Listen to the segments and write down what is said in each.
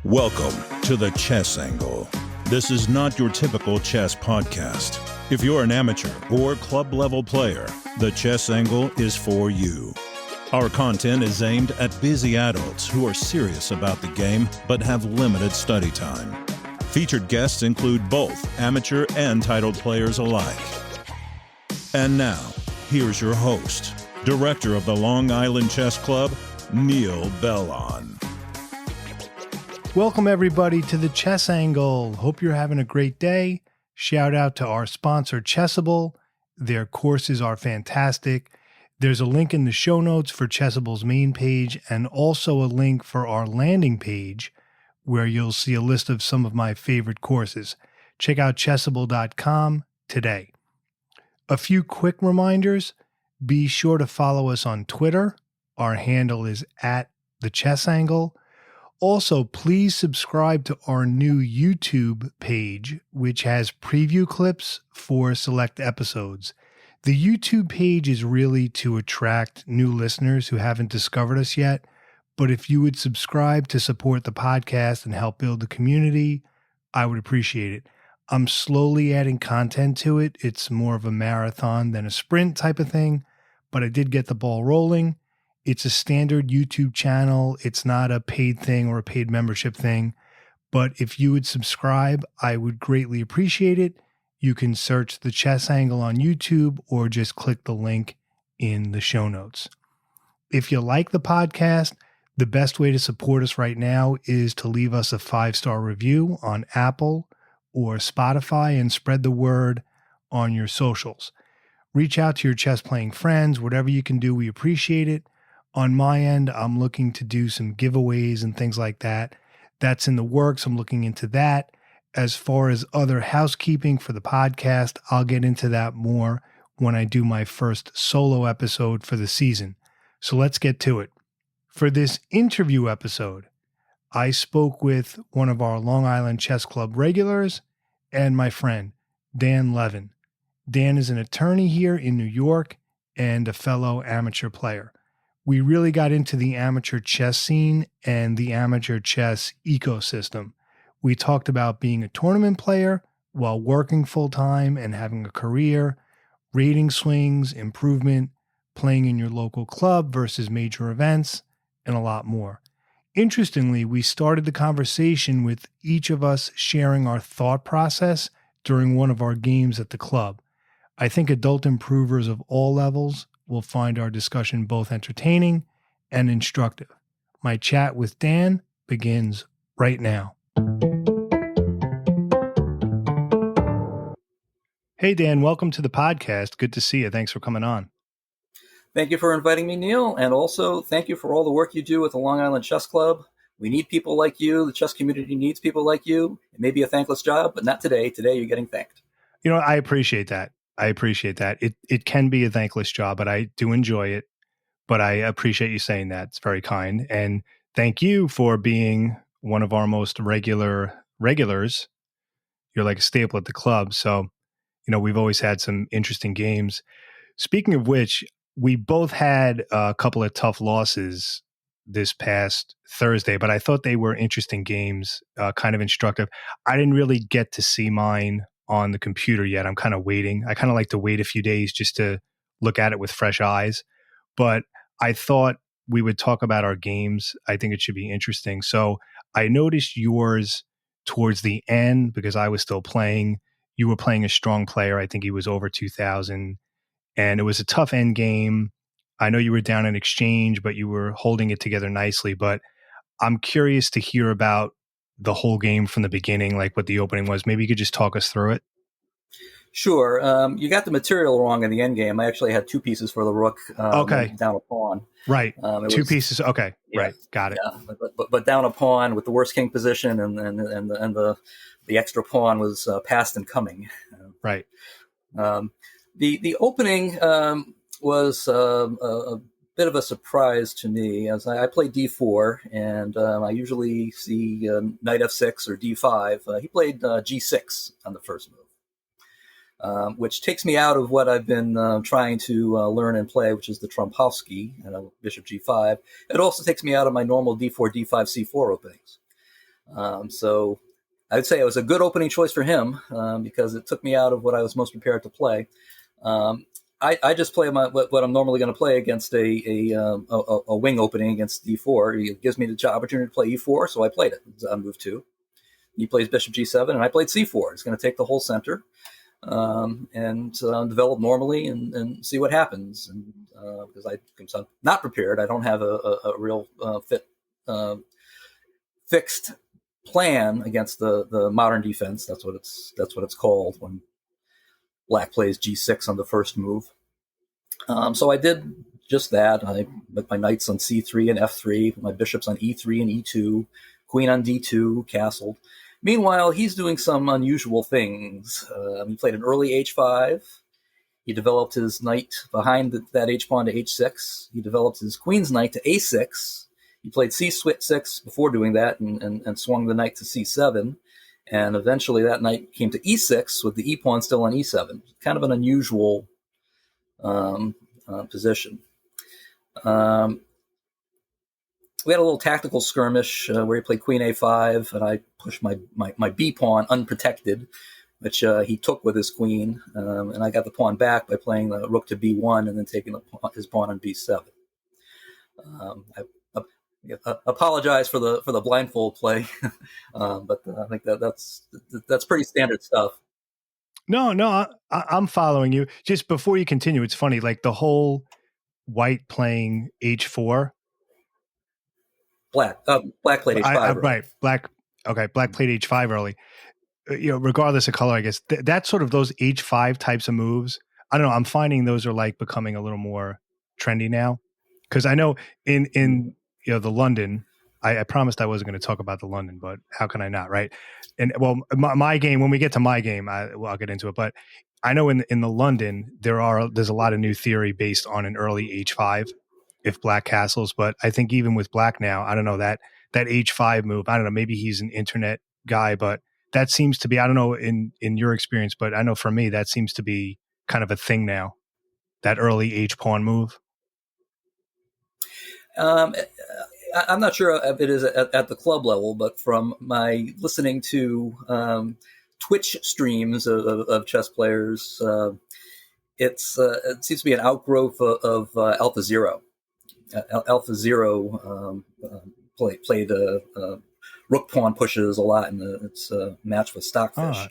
Welcome to the Chess Angle. This is not your typical chess podcast. If you're an amateur or club-level player, the Chess Angle is for you. Our content is aimed at busy adults who are serious about the game but have limited study time. Featured guests include both amateur and titled players alike. And now, here's your host, Director of the Long Island Chess Club, Neil Bellon. Welcome, everybody, to the Chess Angle. Hope you're having a great day. Shout out to our sponsor, Chessable. Their courses are fantastic. There's a link in the show notes for Chessable's main page and also a link for our landing page where you'll see a list of some of my favorite courses. Check out chessable.com today. A few quick reminders. Be sure to follow us on Twitter. Our handle is @thechessangle. Also, please subscribe to our new YouTube page, which has preview clips for select episodes. The YouTube page is really to attract new listeners who haven't discovered us yet, but if you would subscribe to support the podcast and help build the community, I would appreciate it. I'm slowly adding content to it. It's more of a marathon than a sprint type of thing, but I did get the ball rolling. It's a standard YouTube channel. It's not a paid thing or a paid membership thing. But if you would subscribe, I would greatly appreciate it. You can search the Chess Angle on YouTube or just click the link in the show notes. If you like the podcast, the best way to support us right now is to leave us a 5-star review on Apple or Spotify and spread the word on your socials. Reach out to your chess playing friends. Whatever you can do, we appreciate it. On my end, I'm looking to do some giveaways and things like that. That's in the works. I'm looking into that. As far as other housekeeping for the podcast, I'll get into that more when I do my first solo episode for the season. So let's get to it. For this interview episode, I spoke with one of our Long Island Chess Club regulars and my friend, Dan Levin. Dan is an attorney here in New York and a fellow amateur player. We really got into the amateur chess scene and the amateur chess ecosystem. We talked about being a tournament player while working full-time and having a career, rating swings, improvement, playing in your local club versus major events, and a lot more. Interestingly, we started the conversation with each of us sharing our thought process during one of our games at the club. I think adult improvers of all levels will find our discussion both entertaining and instructive. My chat with Dan begins right now. Hey, Dan, welcome to the podcast. Good to see you. Thanks for coming on. Thank you for inviting me, Neil, and also thank you for all the work you do with the Long Island Chess Club. We need people like you. The chess community needs people like you. It may be a thankless job, but not today. Today, you're getting thanked. You know, I appreciate that. It can be a thankless job, but I do enjoy it. But I appreciate you saying that. It's very kind. And thank you for being one of our most regulars. You're like a staple at the club. So, you know, we've always had some interesting games. Speaking of which, we both had a couple of tough losses this past Thursday, but I thought they were interesting games, kind of instructive. I didn't really get to see mine on the computer yet. I'm kind of waiting. I kind of like to wait a few days just to look at it with fresh eyes. But I thought we would talk about our games. I think it should be interesting. So I noticed yours towards the end because I was still playing. You were playing a strong player. I think he was over 2,000. And it was a tough end game. I know you were down in exchange, but you were holding it together nicely. But I'm curious to hear about the whole game from the beginning, like what the opening was. Maybe you could just talk us through it. Sure. You got the material wrong in the end game. I actually had two pieces for the rook. Okay. Down a pawn. Right. Two pieces. Okay. Yeah, right. Got it. Yeah. But down a pawn with the worst king position, and the extra pawn was passed and coming. Right. The opening was a bit of a surprise to me, as I play d4, and I usually see knight f6 or d5. He played g6 on the first move, which takes me out of what I've been trying to learn and play, which is the Trompowsky, bishop g5. It also takes me out of my normal d4, d5, c4 openings. So I'd say it was a good opening choice for him because it took me out of what I was most prepared to play. I just play what I'm normally going to play against a wing opening against d4. It gives me the opportunity to play e4, so I played it on move 2. He plays bishop g7, and I played c4. It's going to take the whole center and develop normally and see what happens. And because I'm not prepared, I don't have a real fixed plan against the modern defense. That's what it's called when Black plays g6 on the first move. So I did just that. I with my knights on c3 and f3, my bishops on e3 and e2, queen on d2, castled. Meanwhile, he's doing some unusual things. He played an early h5. He developed his knight behind that h-pawn to h6. He developed his queen's knight to a6. He played c6 before doing that and swung the knight to c7. And eventually that knight came to e6 with the e-pawn still on e7. Kind of an unusual position. We had a little tactical skirmish where he played queen a5, and I pushed my b-pawn unprotected, which he took with his queen, and I got the pawn back by playing the rook to b1 and then taking his pawn on b7. I apologize for the blindfold play, but I think that's pretty standard stuff. No, I'm following you. Just before you continue, it's funny, like the whole white playing h4. Black played h5. Right. Black played h5 early. Regardless of color, I guess that's sort of those h5 types of moves. I don't know. I'm finding those are like becoming a little more trendy now. Because I know in the London, I promised I wasn't going to talk about the London, but how can I not, right? And well, my game, when we get to my game, I'll get into it. But I know in the London, there's a lot of new theory based on an early h5 if Black castles. But I think even with Black now, I don't know, that h5 move, I don't know, maybe he's an internet guy, but that seems to be, I don't know in your experience, but I know for me, that seems to be kind of a thing now, that early h-pawn move. I'm not sure if it is at the club level, but from my listening to Twitch streams of chess players, it seems to be an outgrowth of Alpha Zero. Alpha Zero played rook pawn pushes a lot in its match with Stockfish.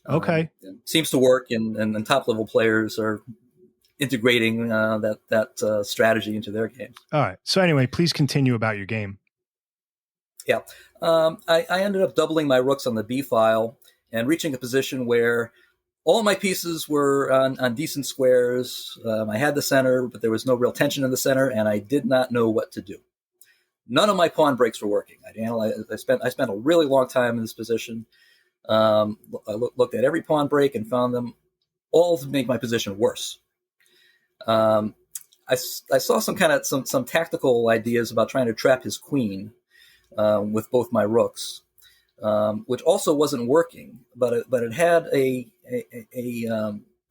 Okay. Seems to work, and top level players are integrating that strategy into their games. All right. So anyway, please continue about your game. Yeah. I ended up doubling my rooks on the B file and reaching a position where all my pieces were on decent squares. I had the center, but there was no real tension in the center, and I did not know what to do. None of my pawn breaks were working. I spent a really long time in this position. I looked at every pawn break and found them all to make my position worse. I saw some tactical ideas about trying to trap his queen with both my rooks, which also wasn't working. But it had a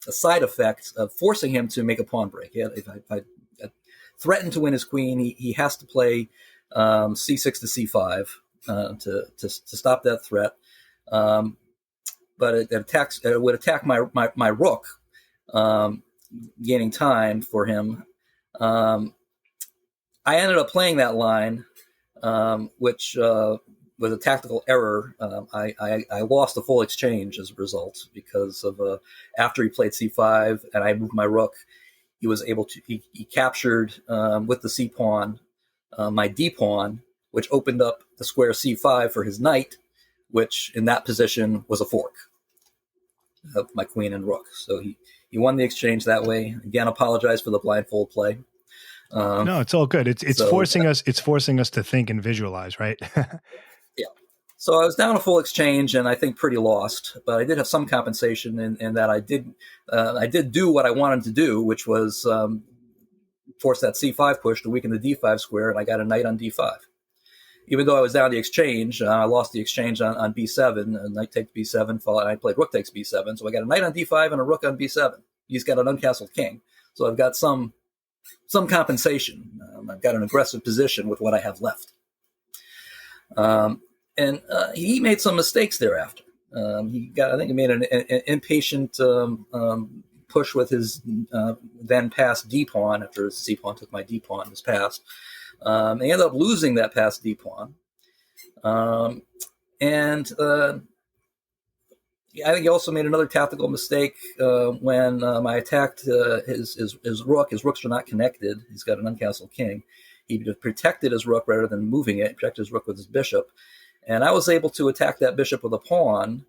side effect of forcing him to make a pawn break. If I threatened to win his queen, he has to play c6 to c5 to stop that threat. But it would attack my rook, gaining time for him. I ended up playing that line, which was a tactical error. I lost the full exchange as a result because of after he played c5 and I moved my rook, he was able to he captured with the c pawn my d pawn, which opened up the square c5 for his knight, which in that position was a fork of my queen and rook. So he won the exchange that way. Again, apologize for the blindfold play. No, it's all good. It's forcing us to think and visualize, right? Yeah. So I was down a full exchange and I think pretty lost, but I did have some compensation in that I did do what I wanted to do, which was force that c5 push to weaken the d5 square, and I got a knight on d5. Even though I was down the exchange, I lost the exchange on b7, and knight takes b7, and I played rook takes b7, so I got a knight on d5 and a rook on b7. He's got an uncastled king, so I've got some compensation. I've got an aggressive position with what I have left. And he made some mistakes thereafter. I think he made an impatient push with his then passed D pawn after his C pawn took my D pawn was passed. He ended up losing that passed D pawn. I think he also made another tactical mistake when I attacked his rook. His rooks are not connected. He's got an uncastled king. He protected his rook rather than moving it. He protected his rook with his bishop. And I was able to attack that bishop with a pawn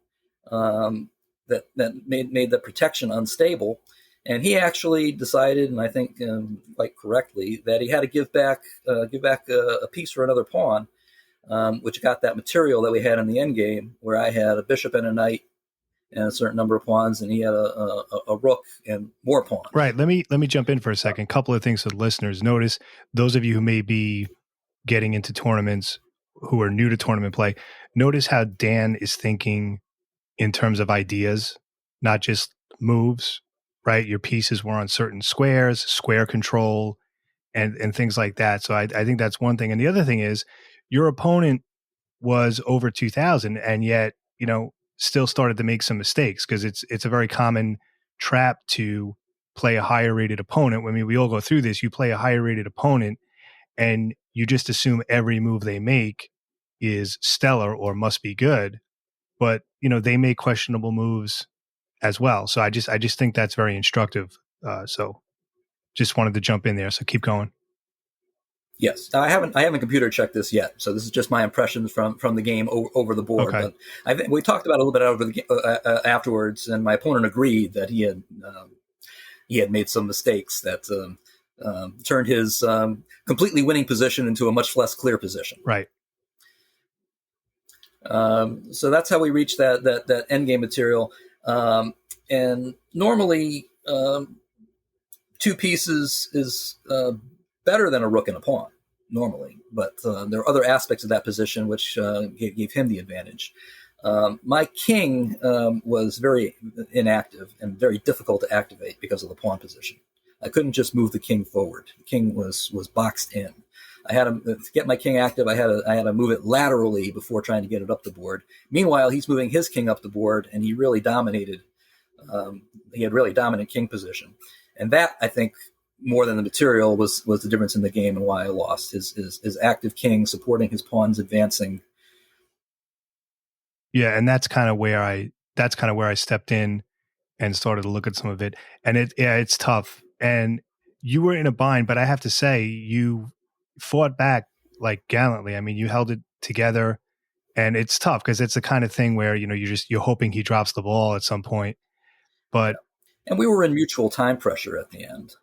that made the protection unstable. And he actually decided, and I think quite correctly, that he had to give back a piece for another pawn, which got that material that we had in the endgame, where I had a bishop and a knight and a certain number of pawns, and he had a rook and more pawns. Right. Let me jump in for a second. Couple of things for the listeners. Notice, those of you who may be getting into tournaments, who are new to tournament play, notice how Dan is thinking in terms of ideas, not just moves, right? Your pieces were on certain squares, square control, and things like that. So I think that's one thing. And the other thing is, your opponent was over 2,000, and yet, still started to make some mistakes, because it's a very common trap to play a higher rated opponent. I mean, we all go through this. You play a higher rated opponent and you just assume every move they make is stellar or must be good, but they make questionable moves as well. So I just think that's very instructive. So just wanted to jump in there. So keep going. Yes, I haven't computer checked this yet, so this is just my impressions from the game over the board. Okay. But we talked about it a little bit over the afterwards, and my opponent agreed that he had made some mistakes that turned his completely winning position into a much less clear position. Right. So that's how we reach that end game material, and normally two pieces is better than a rook and a pawn normally, but there are other aspects of that position which gave him the advantage. My king was very inactive and very difficult to activate because of the pawn position. I couldn't just move the king forward. The king was boxed in. I had to get my king active. I had to move it laterally before trying to get it up the board. Meanwhile, he's moving his king up the board, and he really dominated. He had really dominant king position, and that, I think, more than the material, was the difference in the game and why I lost. His active king supporting his pawns advancing. Yeah, and that's kind of where I stepped in and started to look at some of it. And it's tough. And you were in a bind, but I have to say, you fought back like gallantly. I mean, you held it together, and it's tough because it's the kind of thing where you're hoping he drops the ball at some point. But and we were in mutual time pressure at the end.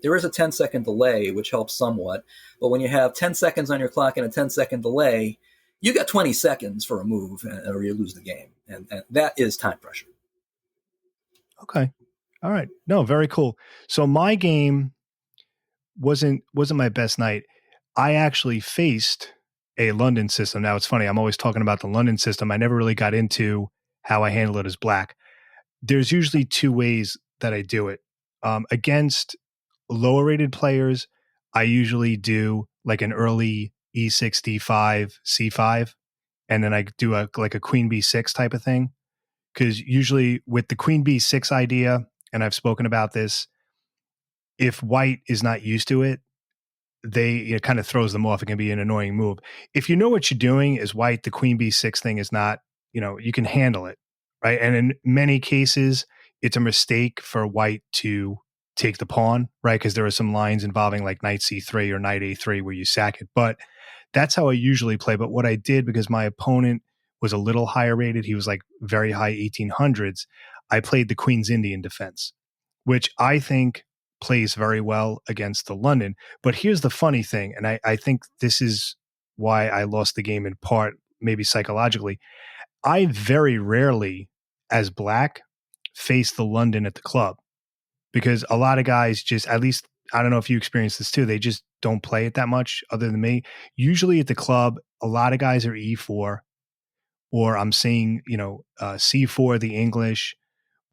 There is a 10-second delay, which helps somewhat. But when you have 10 seconds on your clock and a 10-second delay, you got 20 seconds for a move, or you lose the game. And that is time pressure. Okay. All right. No, very cool. So my game wasn't my best night. I actually faced a London system. Now, it's funny, I'm always talking about the London system. I never really got into how I handle it as black. There's usually two ways that I do it. Against lower rated players, I usually do like an early E6, D5, C5, and then I do a queen B6 type of thing. Because usually with the queen B6 idea, and I've spoken about this, if white is not used to it, it kind of throws them off. It can be an annoying move. If you know what you're doing as white, the queen B6 thing is not, you can handle it, right? And in many cases, it's a mistake for white to take the pawn, right? Because there are some lines involving like knight C3 or knight A3 where you sack it. But that's how I usually play. But what I did, because my opponent was a little higher rated, he was like very high 1800s, I played the Queen's Indian defense, which I think plays very well against the London. But here's the funny thing, and I think this is why I lost the game in part, maybe psychologically. I very rarely, as black, face the London at the club, because a lot of guys just, at least, I don't know if you experience this too, they just don't play it that much other than me. Usually at the club, a lot of guys are E4, or I'm seeing, C4, the English,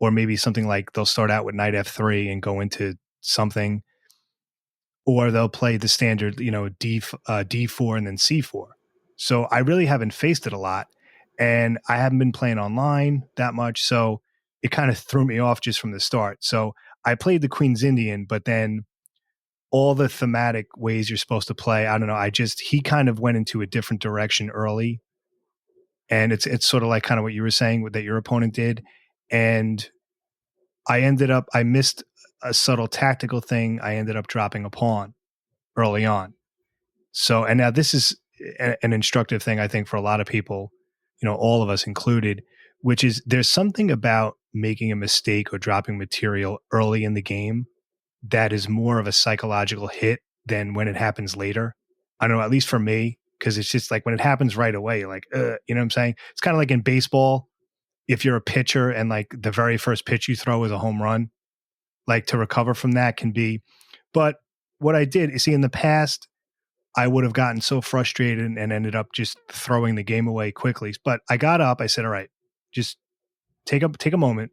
or maybe something like they'll start out with knight F3 and go into something, or they'll play the standard, D4 and then C4. So I really haven't faced it a lot, and I haven't been playing online that much. So it kind of threw me off just from the start. So I played the Queen's Indian, but then all the thematic ways you're supposed to play, I don't know. He kind of went into a different direction early. And it's sort of like kind of what you were saying that your opponent did. And I missed a subtle tactical thing. I ended up dropping a pawn early on. So, and now this is an instructive thing, I think, for a lot of people, all of us included, which is there's something about making a mistake or dropping material early in the game that is more of a psychological hit than when it happens later. I don't know, at least for me, because it's just like when it happens right away, you're like, you know what I'm saying? It's kind of like in baseball. If you're a pitcher and like the very first pitch you throw is a home run, like to recover from that can be. But what I did, you see, in the past, I would have gotten so frustrated and ended up just throwing the game away quickly. But I got up, I said, all right, just take a moment.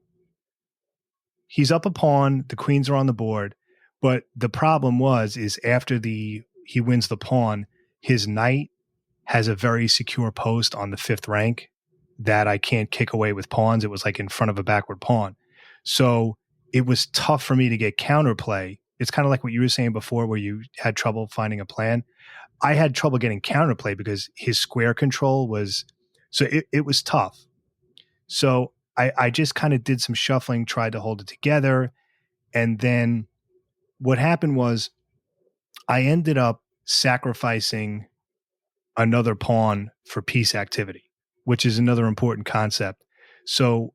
He's up a pawn, the queens are on the board. But the problem is after he wins the pawn, his knight has a very secure post on the 5th rank that I can't kick away with pawns. It was like in front of a backward pawn. So it was tough for me to get counterplay. It's kind of like what you were saying before where you had trouble finding a plan. I had trouble getting counterplay because his square control was, so it was tough. So I just kind of did some shuffling, tried to hold it together. And then what happened was I ended up sacrificing another pawn for piece activity, which is another important concept. So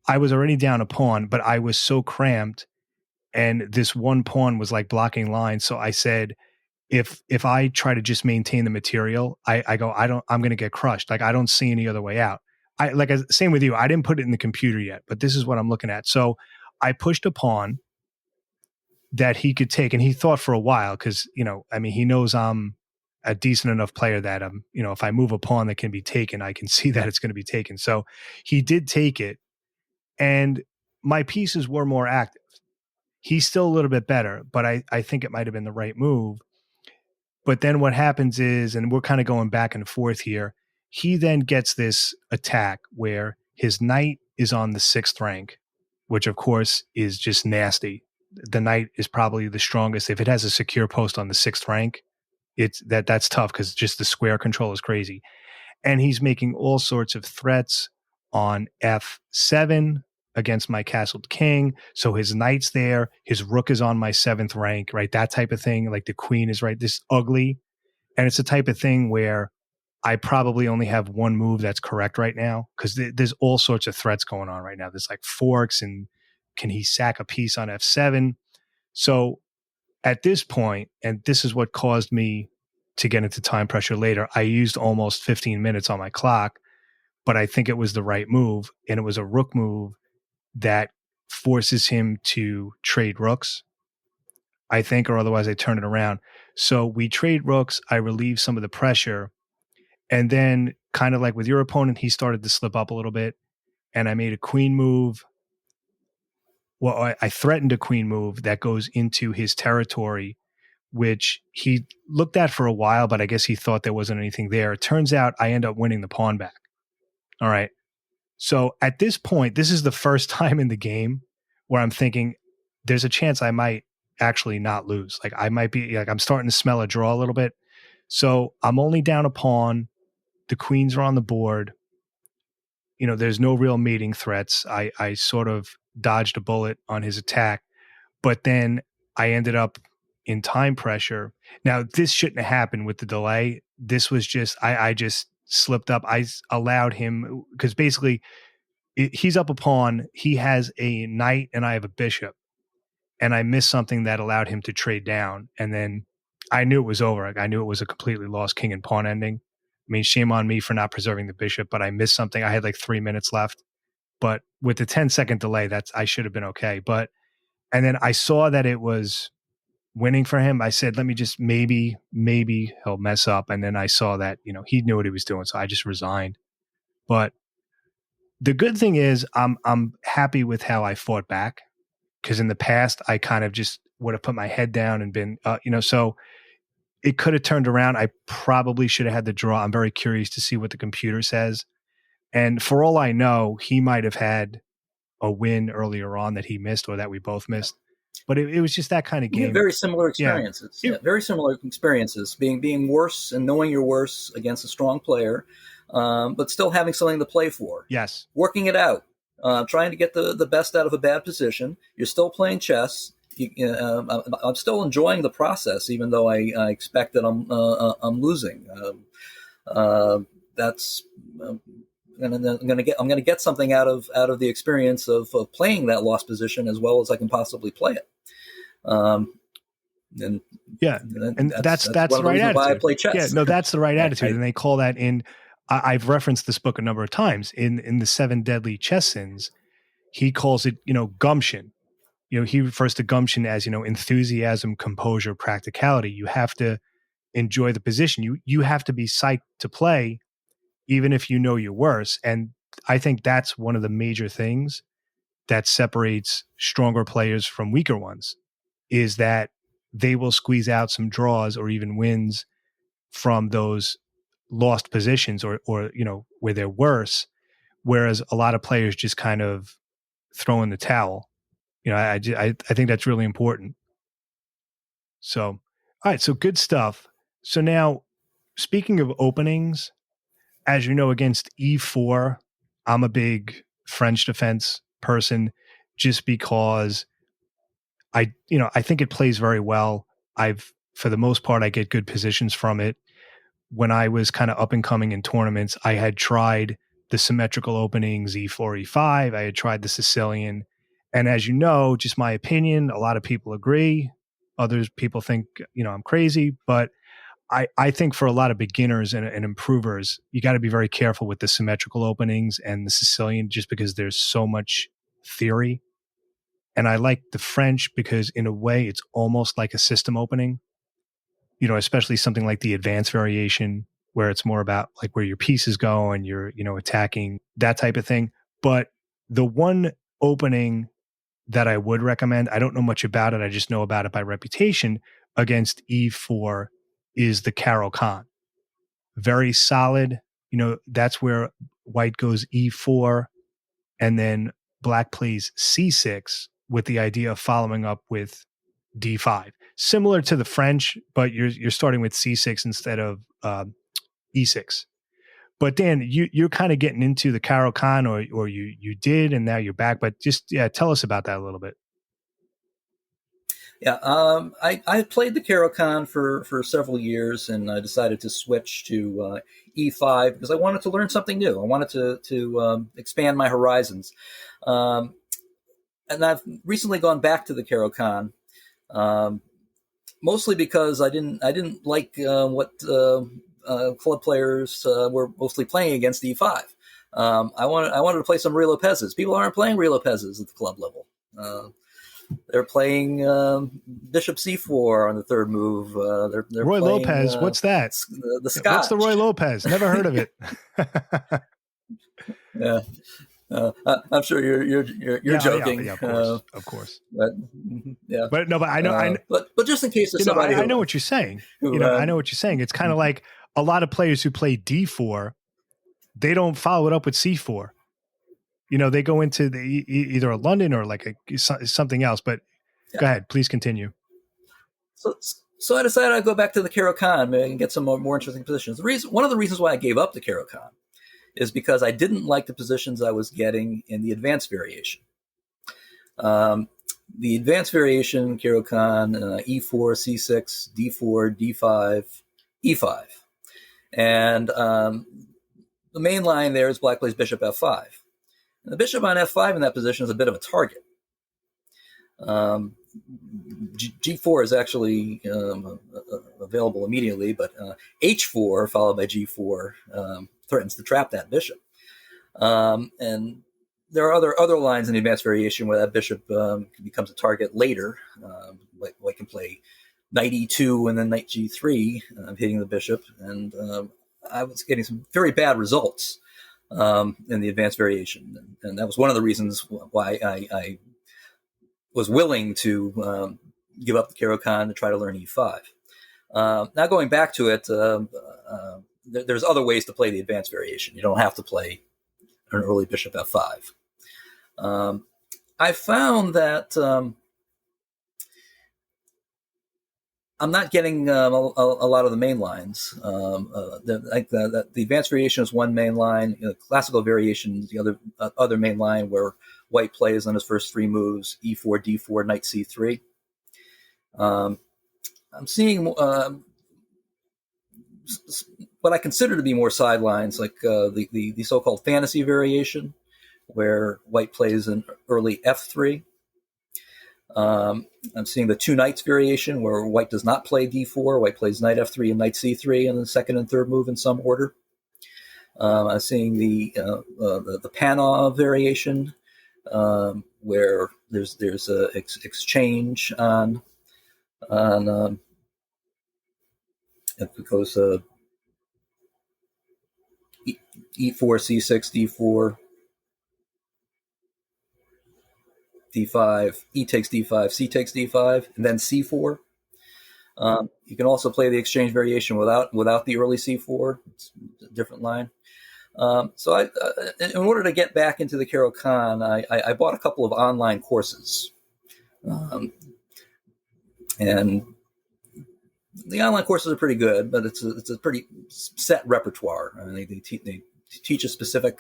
I was already down a pawn, but I was so cramped and this one pawn was like blocking lines. So I said, if I try to just maintain the material, I'm going to get crushed. Like I don't see any other way out. Same with you. I didn't put it in the computer yet, but this is what I'm looking at. So I pushed a pawn that he could take, and he thought for a while because he knows I'm a decent enough player that if I move a pawn that can be taken, I can see that it's going to be taken. So he did take it, and my pieces were more active. He's still a little bit better, but I think it might have been the right move. But then what happens is, and we're kind of going back and forth here, he then gets this attack where his knight is on the 6th rank, which of course is just nasty. The knight is probably the strongest. If it has a secure post on the 6th rank, that's tough because just the square control is crazy. And he's making all sorts of threats on F7 against my castled king. So his knight's there. His rook is on my 7th rank, right? That type of thing. Like the queen is right. This ugly. And it's the type of thing where I probably only have one move that's correct right now because there's all sorts of threats going on right now. There's like forks and can he sack a piece on F7? So at this point, and this is what caused me to get into time pressure later, I used almost 15 minutes on my clock, but I think it was the right move. And it was a rook move that forces him to trade rooks, I think, or otherwise I turn it around. So we trade rooks. I relieve some of the pressure. And then kind of like with your opponent, he started to slip up a little bit. And I made a queen move. Well, I threatened a queen move that goes into his territory, which he looked at for a while, but I guess he thought there wasn't anything there. It turns out I end up winning the pawn back. All right. So at this point, this is the first time in the game where I'm thinking there's a chance I might actually not lose. Like I might be like, I'm starting to smell a draw a little bit. So I'm only down a pawn. The queens are on the board. There's no real mating threats. I sort of dodged a bullet on his attack, but then I ended up in time pressure. Now this shouldn't have happened with the delay. This was just, I just slipped up. I allowed him because basically he's up a pawn. He has a knight and I have a bishop, and I missed something that allowed him to trade down. And then I knew it was over. Like I knew it was a completely lost king and pawn ending. I mean, shame on me for not preserving the bishop, but I missed something. I had like 3 minutes left, but with the 10-second delay, I should have been okay. And then I saw that it was winning for him. I said, let me just maybe he'll mess up. And then I saw that, he knew what he was doing. So I just resigned. But the good thing is I'm happy with how I fought back, because in the past I kind of just would have put my head down and been, so it could have turned around. I probably should have had the draw. I'm very curious to see what the computer says. And for all I know, he might have had a win earlier on that he missed or that we both missed. But it was just that kind of We had game. very similar experiences. Yeah, very similar experiences. Being worse and knowing you're worse against a strong player, but still having something to play for. Yes. Working it out, trying to get the best out of a bad position. You're still playing chess. I'm still enjoying the process, even though I expect that I'm losing. That's I'm going to get something out of the experience of playing that lost position as well as I can possibly play it. And that's the right attitude. Why I play chess. Yeah, no, that's the right attitude, and they call that in. I've referenced this book a number of times in the 7 Deadly Chess Sins. He calls it, gumption. He refers to gumption as, enthusiasm, composure, practicality. You have to enjoy the position. You have to be psyched to play, even if you know you're worse. And I think that's one of the major things that separates stronger players from weaker ones, is that they will squeeze out some draws or even wins from those lost positions or where they're worse, whereas a lot of players just kind of throw in the towel. I think that's really important. So, all right, so good stuff. So now, speaking of openings, as you know, against E4, I'm a big French defense person just because I think it plays very well. For the most part, I get good positions from it. When I was kind of up and coming in tournaments, I had tried the symmetrical openings, E4, E5. I had tried the Sicilian. And as you know, just my opinion, a lot of people agree. Others people think, I'm crazy. But I think for a lot of beginners and improvers, you got to be very careful with the symmetrical openings and the Sicilian, just because there's so much theory. And I like the French because in a way it's almost like a system opening, especially something like the advanced variation, where it's more about like where your pieces go and you're, attacking, that type of thing. But the one opening that I would recommend, I don't know much about it, I just know about it by reputation, against E4 is the Caro-Kann. Very solid. That's where white goes E4 and then black plays C6 with the idea of following up with D5. Similar to the French, but you're starting with C6 instead of E6. But Dan, you're kind of getting into the Caro-Kann, or you did, and now you're back. But just tell us about that a little bit. Yeah, I played the Caro-Kann for several years, and I decided to switch to E5 because I wanted to learn something new. I wanted to expand my horizons, and I've recently gone back to the Caro-Kann, mostly because I didn't like what club players were mostly playing against E5. I wanted to play some Ruy Lopez's. People aren't playing Ruy Lopez's at the club level. They're playing Bishop C4 on the third move. They're Ruy playing, Lopez. What's that? The Scotch. What's the Ruy Lopez? Never heard of it. Yeah, I'm sure you're joking. Yeah, of course. But yeah, but I know. But just in case there's somebody, I know what you're saying. I know what you're saying. It's kind of like a lot of players who play D4, they don't follow it up with C4. They go into either a London or like something else. But Go ahead, please continue. So I decided I'd go back to the Caro-Kann and get some more interesting positions. One of the reasons why I gave up the Caro-Kann is because I didn't like the positions I was getting in the advanced variation. The advanced variation, Caro-Kann, E4, C6, D4, D5, E5. And the main line there is black plays bishop F5. And the bishop on F5 in that position is a bit of a target. G4 is actually available immediately, but H4 followed by G4 threatens to trap that bishop. And there are other lines in the advanced variation where that bishop becomes a target later. White can play knight E2 and then knight G3, hitting the bishop. And I was getting some very bad results in the advanced variation. And that was one of the reasons why I was willing to give up the Caro-Kann to try to learn E5. Now going back to it, there's other ways to play the advanced variation. You don't have to play an early bishop f5. I found that I'm not getting a lot of the main lines. The advanced variation is one main line. Classical variation is the other main line, where white plays on his first three moves: e4, d4, knight c3. I'm seeing what I consider to be more sidelines, like the so-called fantasy variation, where white plays an early f3. I'm seeing the two knights variation, where white does not play d4. White plays knight f3 and knight c3 in the second and third move in some order. I'm seeing the Panov variation, where there's a exchange on if it goes e4, c6, d4, d5, e takes d5, c takes d5, and then c4. You can also play the exchange variation without the early c4. It's a different line. So in order to get back into the Caro-Kann, I bought a couple of online courses. And the online courses are pretty good, but it's a pretty set repertoire. I mean, they teach a specific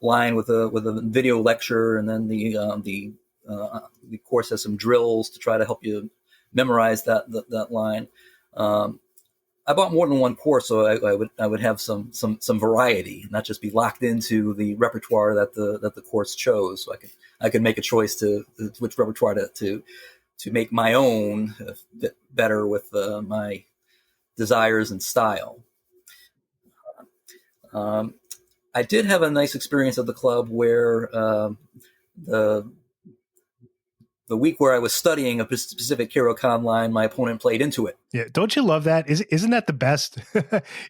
line with a video lecture, and then the course has some drills to try to help you memorize that line. I bought more than one course, so I would have some variety, not just be locked into the repertoire that the course chose. So I could make a choice to which repertoire to make my own fit better with my desires and style. I did have a nice experience at the club where the week where I was studying a specific Caro-Kann line, my opponent played into it. Yeah, don't you love that? Isn't that the best?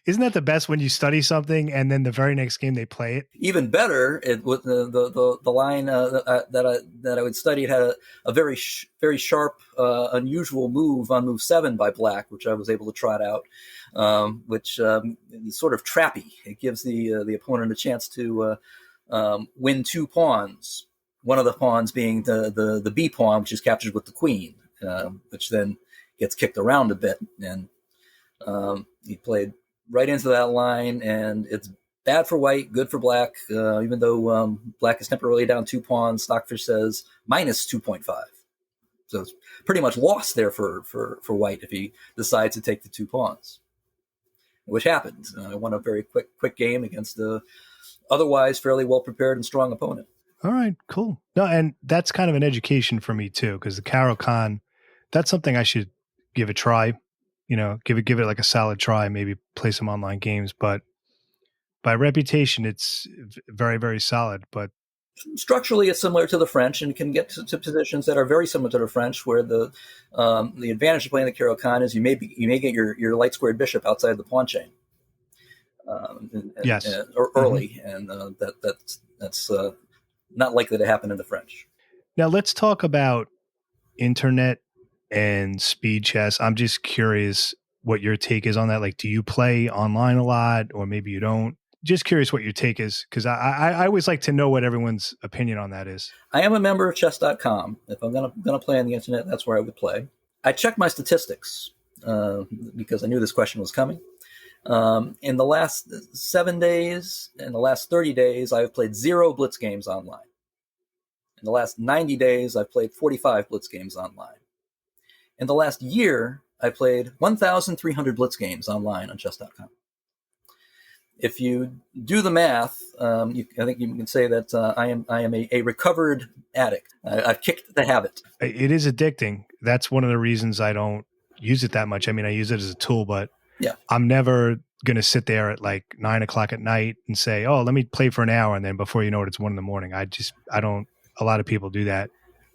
Isn't that the best when you study something and then the very next game they play it? Even better, it was the line that I would study. It had a very very sharp, unusual move on move 7 by Black, which I was able to trot out, which is sort of trappy. It gives the opponent a chance to win 2 pawns. One of the pawns being the B pawn, which is captured with the queen, which then gets kicked around a bit. And he played right into that line, and it's bad for white, good for black. Even though black is temporarily down 2 pawns, Stockfish says minus 2.5. So it's pretty much lost there for white if he decides to take the 2 pawns, which happened. I won a very quick game against the otherwise fairly well-prepared and strong opponent. All right, cool. No, and that's kind of an education for me too, because the Caro-Kann, that's something I should give a try. Give it like a solid try. Maybe play some online games, but by reputation, it's very, very solid. But structurally, it's similar to the French, and can get to positions that are very similar to the French, where the advantage of playing the Caro-Kann is you may get your light squared bishop outside the pawn chain. Yes, early, and that's not likely to happen in the French. Now let's talk about internet and speed chess. I'm just curious what your take is on that. Like, do you play online a lot, or maybe you don't? Just curious what your take is, because I always like to know what everyone's opinion on that is. I am a member of chess.com. If I'm gonna play on the internet, that's where I would play. I checked my statistics because I knew this question was coming. In the last 7 days, in the last 30 days, I've played 0 blitz games online. In the last 90 days, I've played 45 blitz games online. In the last year, I played 1,300 blitz games online on chess.com. If you do the math, I think you can say that I am a recovered addict. I've kicked the habit. It is addicting. That's one of the reasons I don't use it that much. I mean, I use it as a tool, but yeah, I'm never going to sit there at like 9 o'clock at night and say, oh, let me play for an hour. And then before you know it, it's 1 a.m. I don't, a lot of people do that,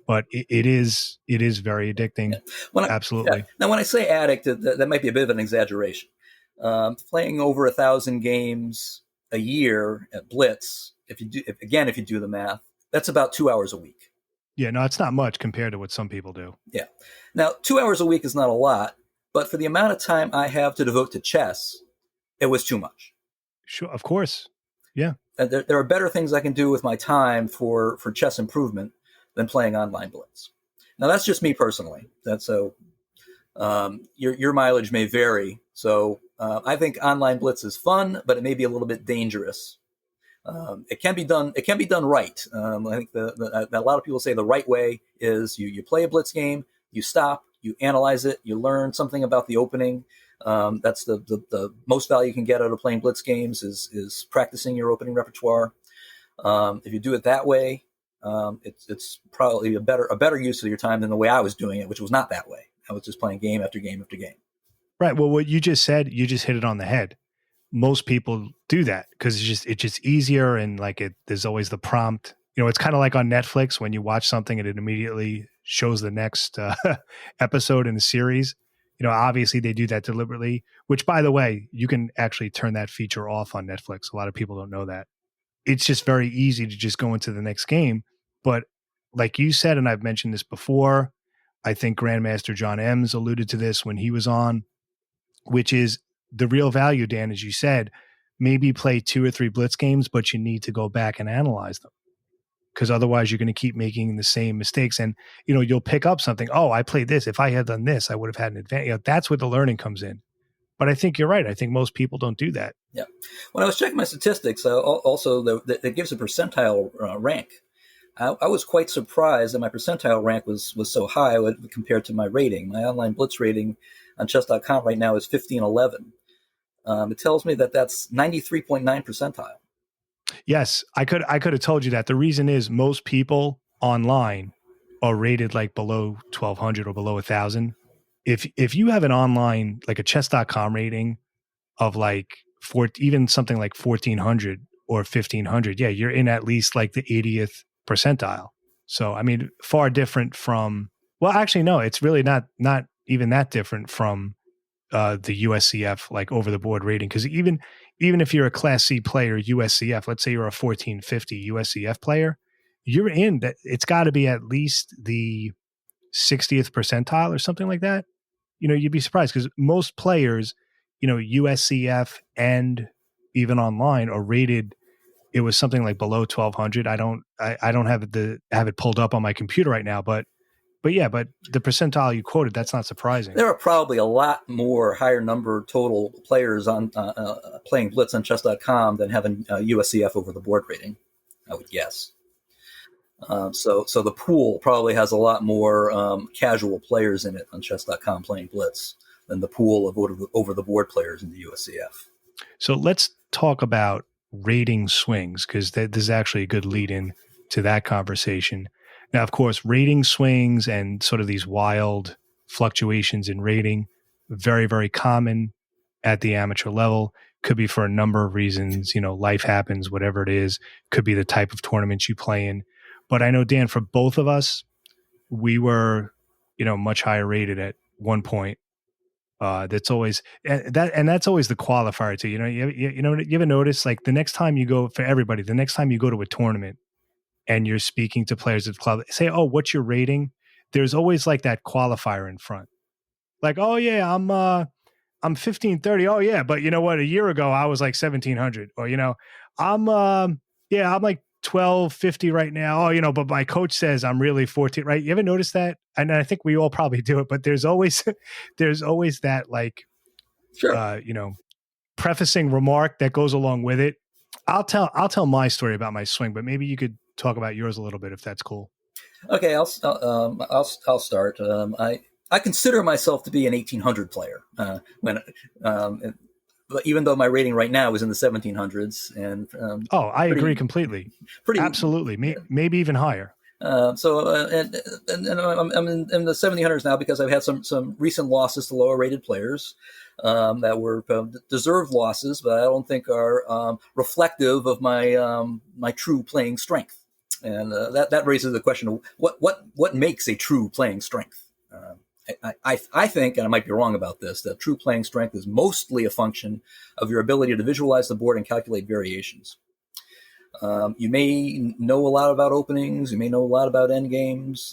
but it is very addicting. Yeah. Absolutely. Yeah. Now, when I say addict, that might be a bit of an exaggeration. Playing over 1,000 games a year at blitz, if you do the math, that's about 2 hours a week. Yeah, no, it's not much compared to what some people do. Yeah. Now, 2 hours a week is not a lot, But for the amount of time I have to devote to chess, it was too much. Sure, of course. Yeah. And there are better things I can do with my time for chess improvement than playing online blitz. Now, that's just me personally. That's so your mileage may vary. So I think online blitz is fun, but it may be a little bit dangerous. It can be done. It can be done right. I think a lot of people say the right way is you play a blitz game, you stop, you analyze it, you learn something about the opening. That's the most value you can get out of playing blitz games is practicing your opening repertoire. If you do it that way, it's probably a better use of your time than the way I was doing it, which was not that way. I was just playing game after game after game. Right. Well, what you just said, you just hit it on the head. Most people do that because it's just easier, and like there's always the prompt. It's kind of like on Netflix when you watch something and it immediately shows the next episode in the series. Obviously they do that deliberately, which, by the way, you can actually turn that feature off on Netflix. A lot of people don't know that. It's just very easy to just go into the next game. But like you said, and I've mentioned this before, I think Grandmaster John Ems alluded to this when he was on, which is the real value, Dan, as you said, maybe play 2 or 3 blitz games, but you need to go back and analyze them, because otherwise you're going to keep making the same mistakes. And, you'll pick up something. Oh, I played this. If I had done this, I would have had an advantage. That's where the learning comes in. But I think you're right. I think most people don't do that. Yeah. When I was checking my statistics, also it gives a percentile rank. I was quite surprised that my percentile rank was so high compared to my rating. My online blitz rating on chess.com right now is 1511. It tells me that's 93.9 percentile. Yes, I could have told you that. The reason is most people online are rated like below 1200 or below 1000. If you have an online, like a chess.com rating of like even something like 1400 or 1500, yeah, you're in at least like the 80th percentile. So, I mean, far different from, well, actually, no, it's really not even that different from the USCF like over the board rating. Because even if you're a Class C player, USCF, let's say you're a 1450 USCF player, you're in that. It's got to be at least the 60th percentile or something like that. You'd be surprised because most players, USCF and even online are rated. It was something like below 1200. I don't have it pulled up on my computer right now, but yeah, but the percentile you quoted, that's not surprising. There are probably a lot more higher number total players on playing blitz on chess.com than having USCF over the board rating, I would guess. So the pool probably has a lot more casual players in it on chess.com playing blitz than the pool of over the board players in the USCF. So let's talk about rating swings, because this is actually a good lead in to that conversation. Now, of course, rating swings and sort of these wild fluctuations in rating, very, very common at the amateur level. Could be for a number of reasons, life happens, whatever it is. Could be the type of tournaments you play in. But I know, Dan, for both of us, we were, much higher rated at one point. That's always that's always the qualifier too. You ever notice, like, the next time you go to a tournament and you're speaking to players at the club, say, "Oh, what's your rating?" There's always like that qualifier in front. Like, "Oh yeah, I'm 1530. Oh yeah, but you know what? A year ago I was like 1700." Or I'm I'm like 1250 right now. Oh, but my coach says I'm really 14. Right? You ever notice that? And I think we all probably do it. But there's always that, like, Sure. prefacing remark that goes along with it. I'll tell my story about my swing, but maybe you could talk about yours a little bit if that's cool. Okay, I'll start. I consider myself to be an 1800 player. Even though my rating right now is in the 1700s, and I agree completely. Absolutely, maybe even higher. And I'm in the 1700s now because I've had some recent losses to lower rated players that were deserved losses, but I don't think are reflective of my true playing strength. And that raises the question of what makes a true playing strength. I think, and I might be wrong about this, that true playing strength is mostly a function of your ability to visualize the board and calculate variations. You may know a lot about openings, you may know a lot about endgames,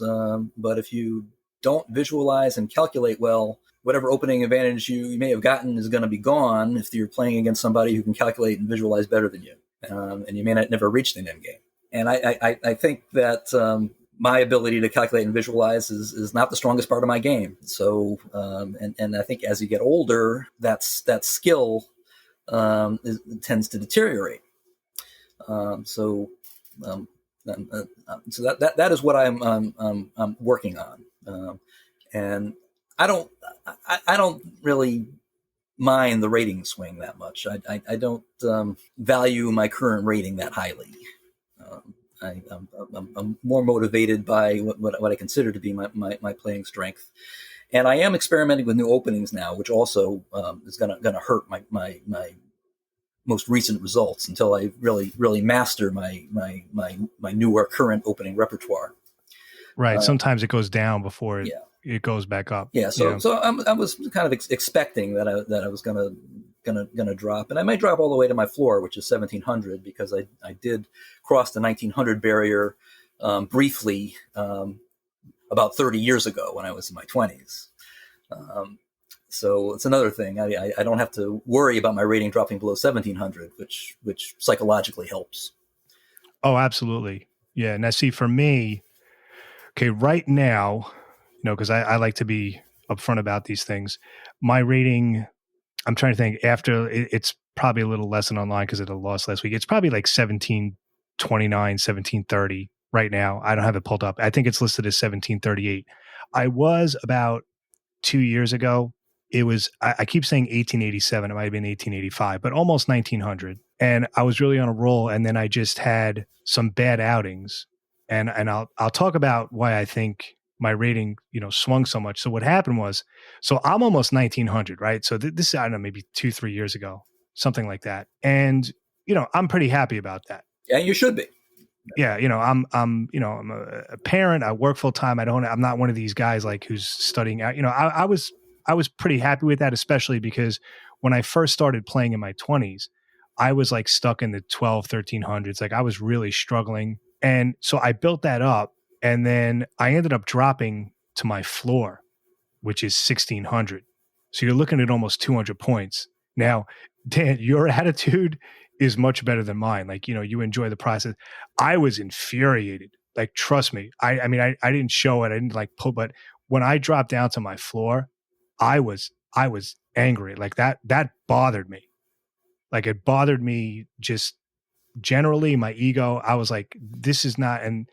but if you don't visualize and calculate well whatever opening advantage you may have gotten is going to be gone if you're playing against somebody who can calculate and visualize better than you, and you may not never reach the end game. And I think that my ability to calculate and visualize is not the strongest part of my game. So and I think as you get older, that skill tends to deteriorate. So that is what I'm working on, and I don't really mind the rating swing that much. I don't value my current rating that highly. I'm more motivated by what I consider to be my playing strength, and I am experimenting with new openings now, which also is gonna hurt my most recent results until I really master my newer current opening repertoire. Right. Sometimes it goes down before it goes back up. Yeah. So I was kind of expecting that I was gonna drop, and I might drop all the way to my floor, which is 1700, because I did cross the 1900 barrier briefly about 30 years ago when I was in my 20s. So it's another thing. I don't have to worry about my rating dropping below 1700, which psychologically helps. Oh, absolutely. Yeah. Now, see, for me, okay, right now, because I like to be upfront about these things. My rating, I'm trying to think, after it's probably a little less than online because it lost last week. It's probably like 1729, 1730 right now. I don't have it pulled up. I think it's listed as 1738. I was about 2 years ago. It was, I keep saying 1887. It might have been 1885, but almost 1900. And I was really on a roll. And then I just had some bad outings. And I'll talk about why I think my rating, swung so much. So what happened was, so I'm almost 1900, right? So this is, I don't know, maybe 2-3 years ago, something like that. And, I'm pretty happy about that. Yeah, you should be. Yeah. I'm a parent. I work full time. I'm not one of these guys like who's studying out, I was pretty happy with that, especially because when I first started playing in my 20s, I was like stuck in the 1300s. Like I was really struggling. And so I built that up, and then I ended up dropping to my floor, which is 1600. So you're looking at almost 200 points. Now, Dan, your attitude is much better than mine. Like, you enjoy the process. I was infuriated. Like, trust me. I mean, I didn't show it. I didn't like pull, but when I dropped down to my floor, I was angry. Like that bothered me. Like it bothered me just generally, my ego. I was like, this is not, and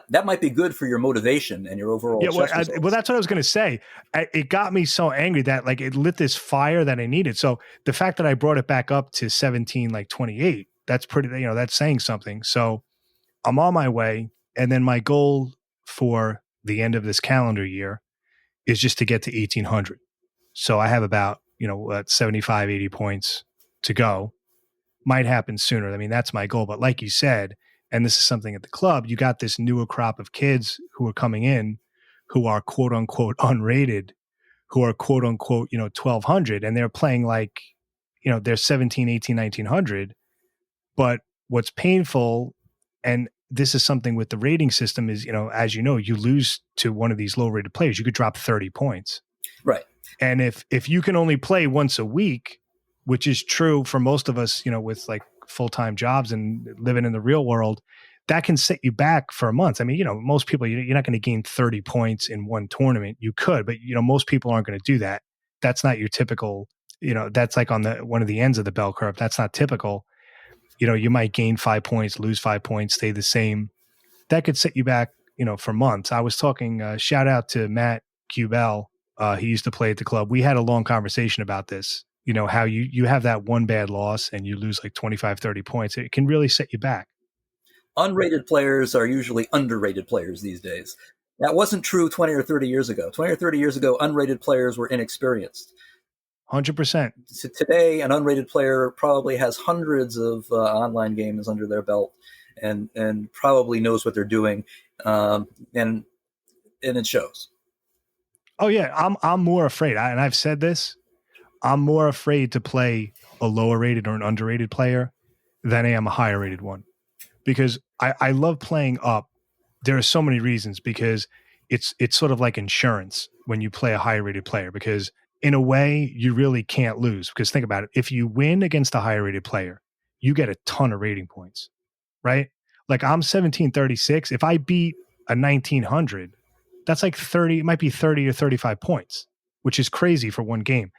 that might be good for your motivation and your overall. Yeah, well, that's what I was going to say. It got me so angry that like it lit this fire that I needed. So the fact that I brought it back up to 28, that's pretty, that's saying something. So I'm on my way. And then my goal for the end of this calendar year is just to get to 1800. So I have about, 75, 80 points to go. Might happen sooner. I mean, that's my goal. But like you said, and this is something at the club, you got this newer crop of kids who are coming in who are quote unquote unrated, who are quote unquote, 1200, and they're playing like, they're 17, 18, 1900. But what's painful, and this is something with the rating system is, as you lose to one of these low rated players, you could drop 30 points. Right. And if you can only play once a week, which is true for most of us, with like full-time jobs and living in the real world, that can set you back for a month. I mean, most people, you're not going to gain 30 points in one tournament. You could, but most people aren't going to do that. That's not your typical, that's like on one of the ends of the bell curve. That's not typical. You might gain 5 points, lose 5 points, stay the same. That could set you back, for months. I was talking, shout out to Matt Cubell. He used to play at the club. We had a long conversation about this. How you have that one bad loss and you lose like 25, 30 points. It can really set you back. Unrated players are usually underrated players these days. That wasn't true 20 or 30 years ago. 20 or 30 years ago, unrated players were inexperienced. 100%. So today, an unrated player probably has hundreds of online games under their belt and probably knows what they're doing, and it shows. Oh yeah, I'm more afraid, and I've said this. I'm more afraid to play a lower rated or an underrated player than I am a higher rated one, because I love playing up. There are so many reasons, because it's sort of like insurance when you play a higher rated player, because in a way, you really can't lose, because think about it. If you win against a higher rated player, you get a ton of rating points, right? Like I'm 1736. If I beat a 1900, that's like 30, it might be 30 or 35 points, which is crazy for one game.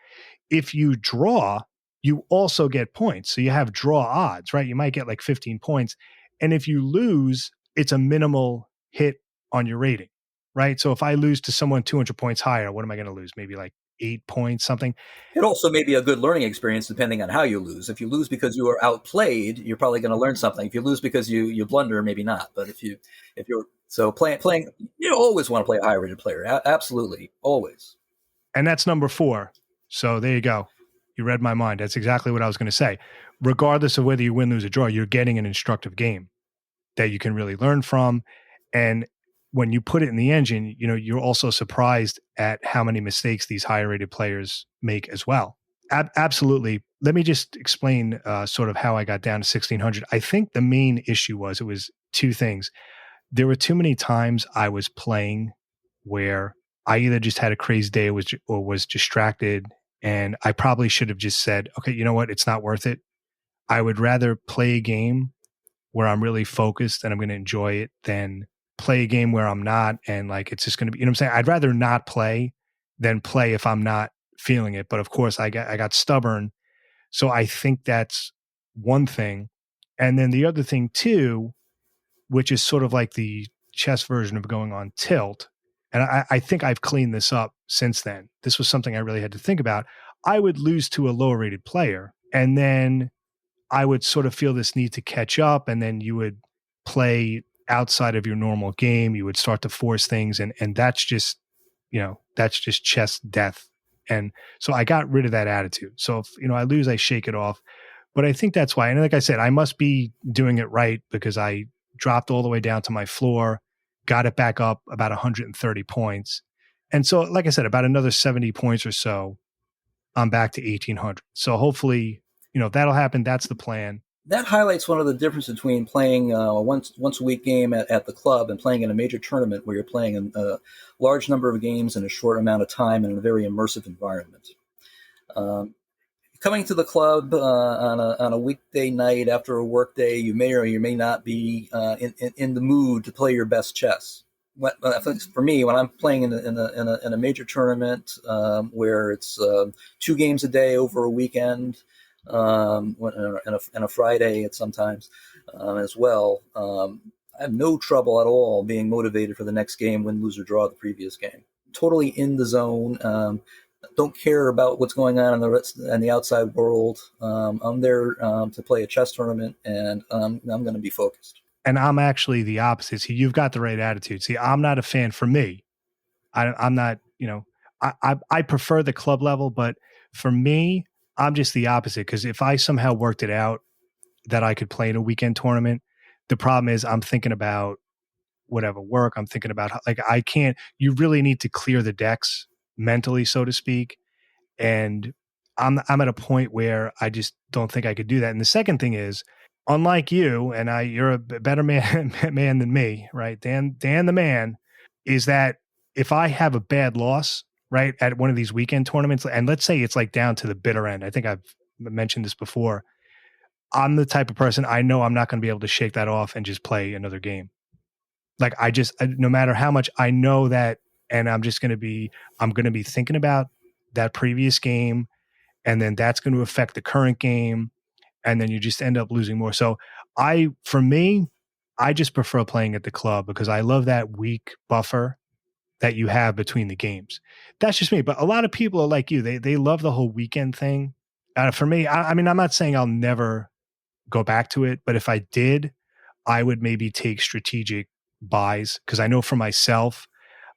If you draw, you also get points. So you have draw odds, right? You might get like 15 points. And if you lose, it's a minimal hit on your rating, right? So if I lose to someone 200 points higher, what am I going to lose? Maybe like 8 points, something. It also may be a good learning experience depending on how you lose. If you lose because you are outplayed, you're probably going to learn something. If you lose because you blunder, maybe not. But if you're so playing, you always want to play a high rated player. Absolutely, always. And that's number 4. So there you go. You read my mind. That's exactly what I was going to say. Regardless of whether you win, lose, or draw, you're getting an instructive game that you can really learn from. And when you put it in the engine, you're also surprised at how many mistakes these higher rated players make as well. Absolutely. Let me just explain sort of how I got down to 1600. I think the main issue it was 2 things. There were too many times I was playing where I either just had a crazy day or was distracted, and I probably should have just said, okay, you know what? It's not worth it. I would rather play a game where I'm really focused and I'm going to enjoy it than play a game where I'm not. And like, it's just going to be, you know what I'm saying? I'd rather not play than play if I'm not feeling it. But of course I got stubborn. So I think that's one thing. And then the other thing too, which is sort of like the chess version of going on tilt. And I think I've cleaned this up since then. This was something I really had to think about. I would lose to a lower rated player, and then I would sort of feel this need to catch up, and then you would play outside of your normal game. You would start to force things, and that's just, that's just chess death. And so I got rid of that attitude. So if, I lose, I shake it off. But I think that's why. And like I said, I must be doing it right because I dropped all the way down to my floor, got it back up about 130 points. And so, like I said, about another 70 points or so, I'm back to 1800. So hopefully, if that'll happen, that's the plan. That highlights one of the differences between playing a once a week game at the club and playing in a major tournament where you're playing a large number of games in a short amount of time and in a very immersive environment. Coming to the club on a weekday night after a work day, you may or you may not be in the mood to play your best chess. For me, when I'm playing in a major tournament where it's 2 games a day over a weekend, and a Friday at sometimes as well, I have no trouble at all being motivated for the next game, win, lose, or draw the previous game. Totally in the zone. Don't care about what's going on in the outside world. I'm there to play a chess tournament, and I'm going to be focused. And I'm actually the opposite. See, you've got the right attitude. See, I'm not a fan. For me, I'm not. I prefer the club level, but for me, I'm just the opposite. Because if I somehow worked it out that I could play in a weekend tournament, the problem is I'm thinking about whatever work. I'm thinking about I can't. You really need to clear the decks mentally, so to speak. And I'm at a point where I just don't think I could do that. And the second thing is, unlike you, and you're a better man than me, right? Dan the man, is that if I have a bad loss, right, at one of these weekend tournaments, and let's say it's like down to the bitter end, I think I've mentioned this before, I'm the type of person, I know I'm not going to be able to shake that off and just play another game. Like no matter how much I know that, and I'm going to be thinking about that previous game, and then that's going to affect the current game, and then you just end up losing more. So for me, I just prefer playing at the club because I love that week buffer that you have between the games. That's just me. But a lot of people are like you. They love the whole weekend thing. For me, I mean, I'm not saying I'll never go back to it, but if I did, I would maybe take strategic buys, because I know for myself,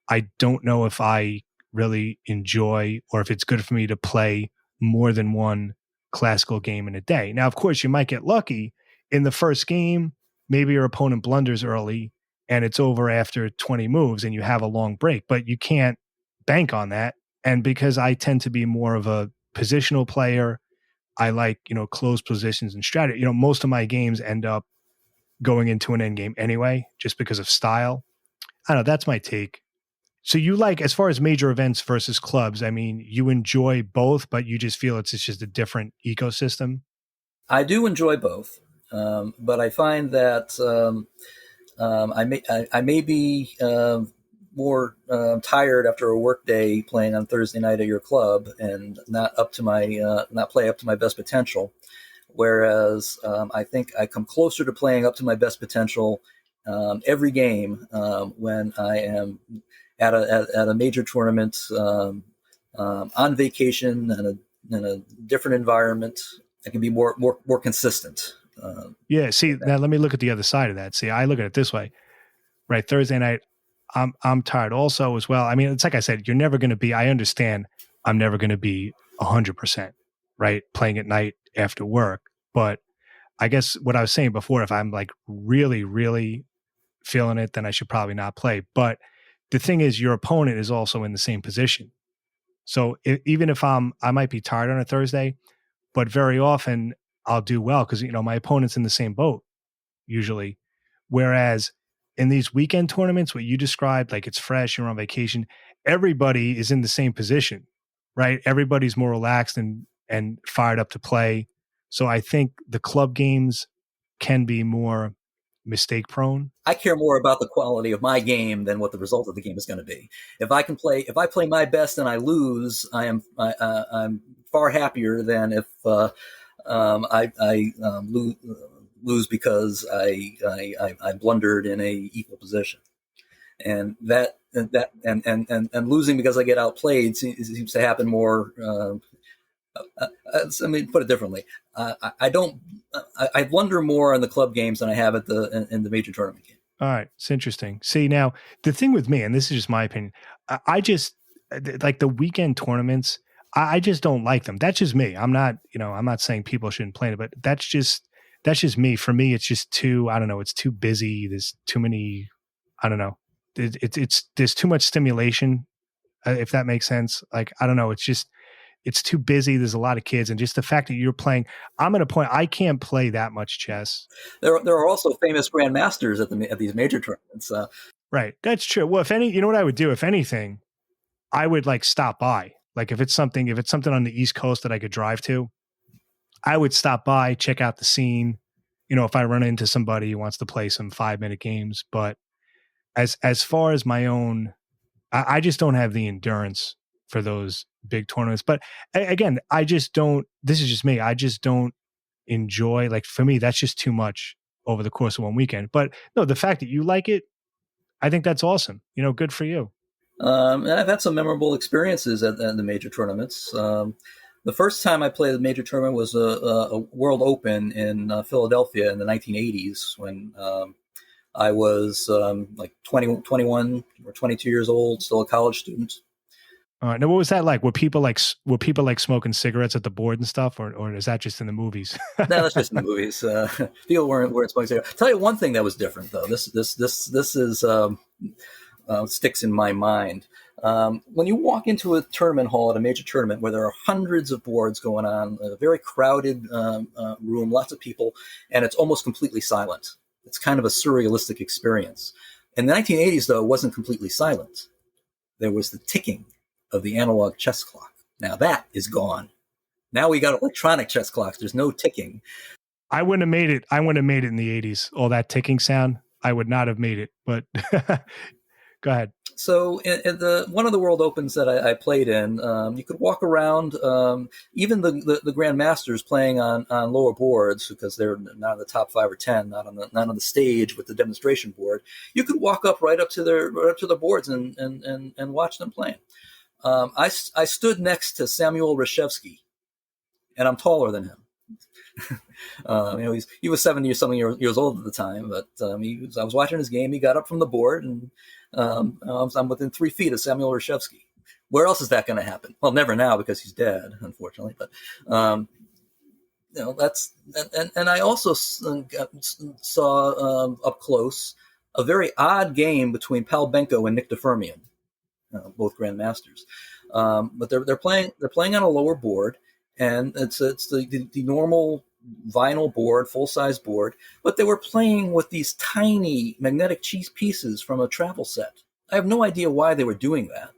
I don't know if I really enjoy or if it's good for me to play more than one classical game in a day. Now, of course, you might get lucky in the first game. Maybe your opponent blunders early and it's over after 20 moves and you have a long break, but you can't bank on that. And because I tend to be more of a positional player, I like, close positions and strategy. Most of my games end up going into an end game anyway, just because of style. I don't know. That's my take. So you like, as far as major events versus clubs, I mean, you enjoy both, but you just feel it's just a different ecosystem? I do enjoy both, but I find that I may be more tired after a work day playing on Thursday night at your club and not play up to my best potential. Whereas I think I come closer to playing up to my best potential every game when I am at a major tournament on vacation in a different environment. I can be more consistent. Yeah. See, now let me look at the other side of that. See, I look at it this way, right? Thursday night, I'm tired also as well. I mean, it's like I said, you're never going to be, I understand I'm never going to be 100%, right? Playing at night after work. But I guess what I was saying before, if I'm like really, really feeling it, then I should probably not play. But the thing is, your opponent is also in the same position. So even if I might be tired on a Thursday, but very often I'll do well because, my opponent's in the same boat usually. Whereas in these weekend tournaments, what you described, like it's fresh, you're on vacation, everybody is in the same position, right? Everybody's more relaxed and fired up to play. So I think the club games can be more mistake prone. I care more about the quality of my game than what the result of the game is going to be. If I play my best and I lose, I'm far happier than if I lose because I blundered in a equal position. And and losing because I get outplayed seems to happen more. I mean, put it differently. I blunder more in the club games than I have in the major tournament game. All right. It's interesting. See, now the thing with me, and this is just my opinion, I just like the weekend tournaments. I just don't like them. That's just me. I'm not saying people shouldn't play it, but that's just me. For me, it's just I don't know. It's too busy. There's too many, I don't know. There's too much stimulation, if that makes sense. Like, I don't know. It's too busy. There's a lot of kids. And just the fact that you're playing, I'm at a point, I can't play that much chess. There are also famous grandmasters at these major tournaments. Right. That's true. Well, you know what I would do? If anything, I would like stop by. Like if it's something on the East Coast that I could drive to, I would stop by, check out the scene. If I run into somebody who wants to play some 5-minute games. But as far as my own, I just don't have the endurance for those big tournaments. But again, this is just me. I just don't enjoy, like for me, that's just too much over the course of one weekend. But no, the fact that you like it, I think that's awesome. Good for you. And I've had some memorable experiences at the major tournaments. The first time I played the major tournament was a World Open in Philadelphia in the 1980s when I was like 21 or 22 years old, still a college student. All right. Now, what was that like? Were people like smoking cigarettes at the board and stuff, or is that just in the movies? No, that's just in the movies. People weren't smoking cigarettes. I'll tell you one thing that was different, though. This is sticks in my mind. When you walk into a tournament hall at a major tournament where there are hundreds of boards going on, a very crowded room, lots of people, and it's almost completely silent. It's kind of a surrealistic experience. In the 1980s, though, it wasn't completely silent. There was the ticking of the analog chess clock. Now that is gone. Now we got electronic chess clocks. There's no ticking. I wouldn't have made it. I wouldn't have made it in the 80s. All that ticking sound, I would not have made it. But go ahead. So in one of the World Opens that I played in, you could walk around, even the grandmasters playing on lower boards because they're not in the top 5 or 10, not on the stage with the demonstration board. You could walk right up to the boards and watch them playing. I stood next to Samuel Reshevsky, and I'm taller than him. He was 70 or years old at the time, but I was watching his game. He got up from the board, and I'm within 3 feet of Samuel Reshevsky. Where else is that going to happen? Well, never now because he's dead, unfortunately. But that's and I also saw up close a very odd game between Pal Benko and Nick Defermian, both grandmasters. But they're playing on a lower board. And it's the normal vinyl board, full-size board, but they were playing with these tiny magnetic cheese pieces from a travel set. I have no idea why they were doing that.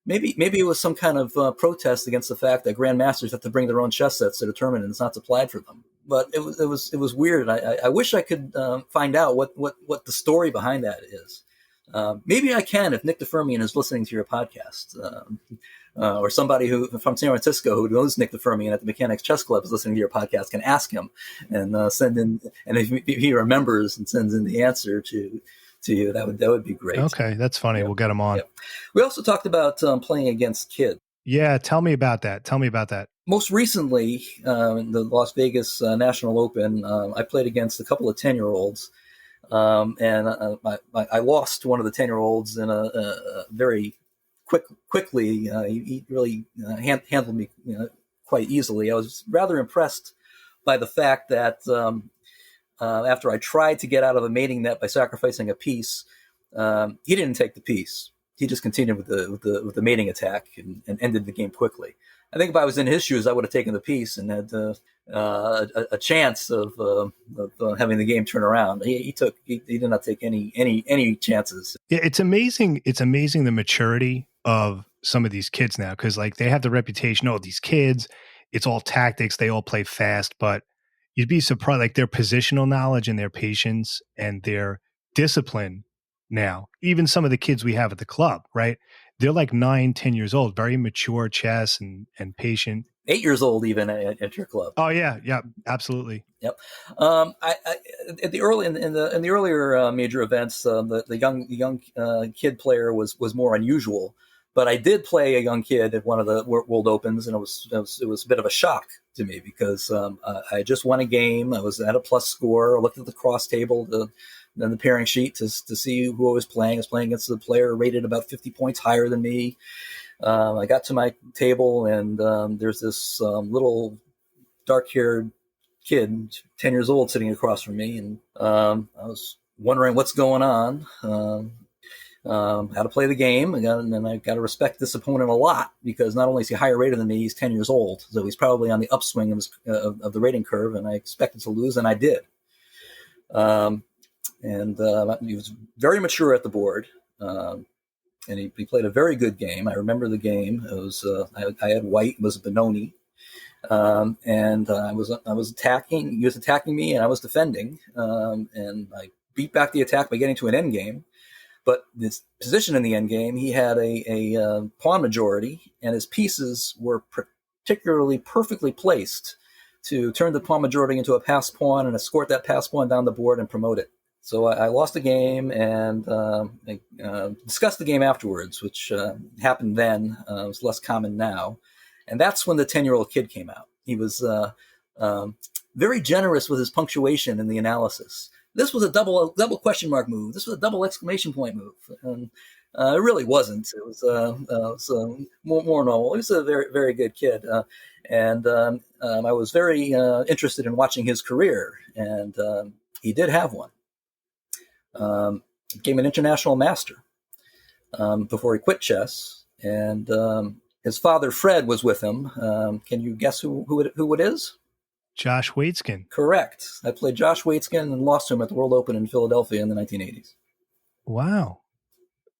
Maybe it was some kind of protest against the fact that grandmasters have to bring their own chess sets to the tournament and it's not supplied for them. But it was weird. I wish I could find out what the story behind that is. Maybe I can if Nick DeFermian is listening to your podcast, or somebody who from San Francisco who knows Nick DeFermian at the Mechanics Chess Club is listening to your podcast can ask him and send in. And if he remembers and sends in the answer to you, that would be great. Okay, that's funny. Yeah. We'll get him on. Yeah. We also talked about playing against kids. Yeah, tell me about that. Most recently, in the Las Vegas National Open, I played against a couple of 10-year-olds, and I lost one of the 10-year-olds in a very quickly. He really handled me quite easily. I was rather impressed by the fact that after I tried to get out of a mating net by sacrificing a piece, he didn't take the piece. He just continued with the mating attack and ended the game quickly. I think if I was in his shoes, I would have taken the piece and had a chance of having the game turn around. He did not take any chances. Yeah, it's amazing. It's amazing the maturity of some of these kids now, because like they have the reputation. Oh, these kids, it's all tactics. They all play fast, but you'd be surprised, like their positional knowledge and their patience and their discipline now. Even some of the kids we have at the club, right? They're like 9, 10 years old, very mature chess and patient. 8 years old even at your club. Oh yeah, absolutely. Yep. I at the early in the earlier major events, the young kid player was more unusual. But I did play a young kid at one of the World Opens, and it was a bit of a shock to me because I just won a game. I was at a plus score. I looked at the cross table, then the pairing sheet to see who I was playing. I was playing against the player rated about 50 points higher than me. I got to my table, and there's this little dark-haired kid, 10 years old, sitting across from me, and I was wondering what's going on. How to play the game, and I got to respect this opponent a lot because not only is he higher rated than me, he's 10 years old, so he's probably on the upswing of the rating curve, and I expected to lose, and I did. He was very mature at the board, and he played a very good game. I remember the game. It was I had white. It was Benoni, and I was attacking. He was attacking me, and I was defending, and I beat back the attack by getting to an end game. But his position in the end game, he had a pawn majority, and his pieces were particularly perfectly placed to turn the pawn majority into a pass pawn and escort that pass pawn down the board and promote it. So I lost the game and I discussed the game afterwards, which happened then. It was less common now. And that's when the 10-year-old kid came out. He was very generous with his punctuation in the analysis. This was a double question mark move. This was a double exclamation point move. And it really wasn't. It was more normal. He was a very, very good kid. And I was very interested in watching his career. And he did have one. Became an international master before he quit chess. And his father, Fred, was with him. Can you guess who it is? Josh Waitzkin. Correct. I played Josh Waitzkin and lost to him at the World Open in Philadelphia in the 1980s. Wow.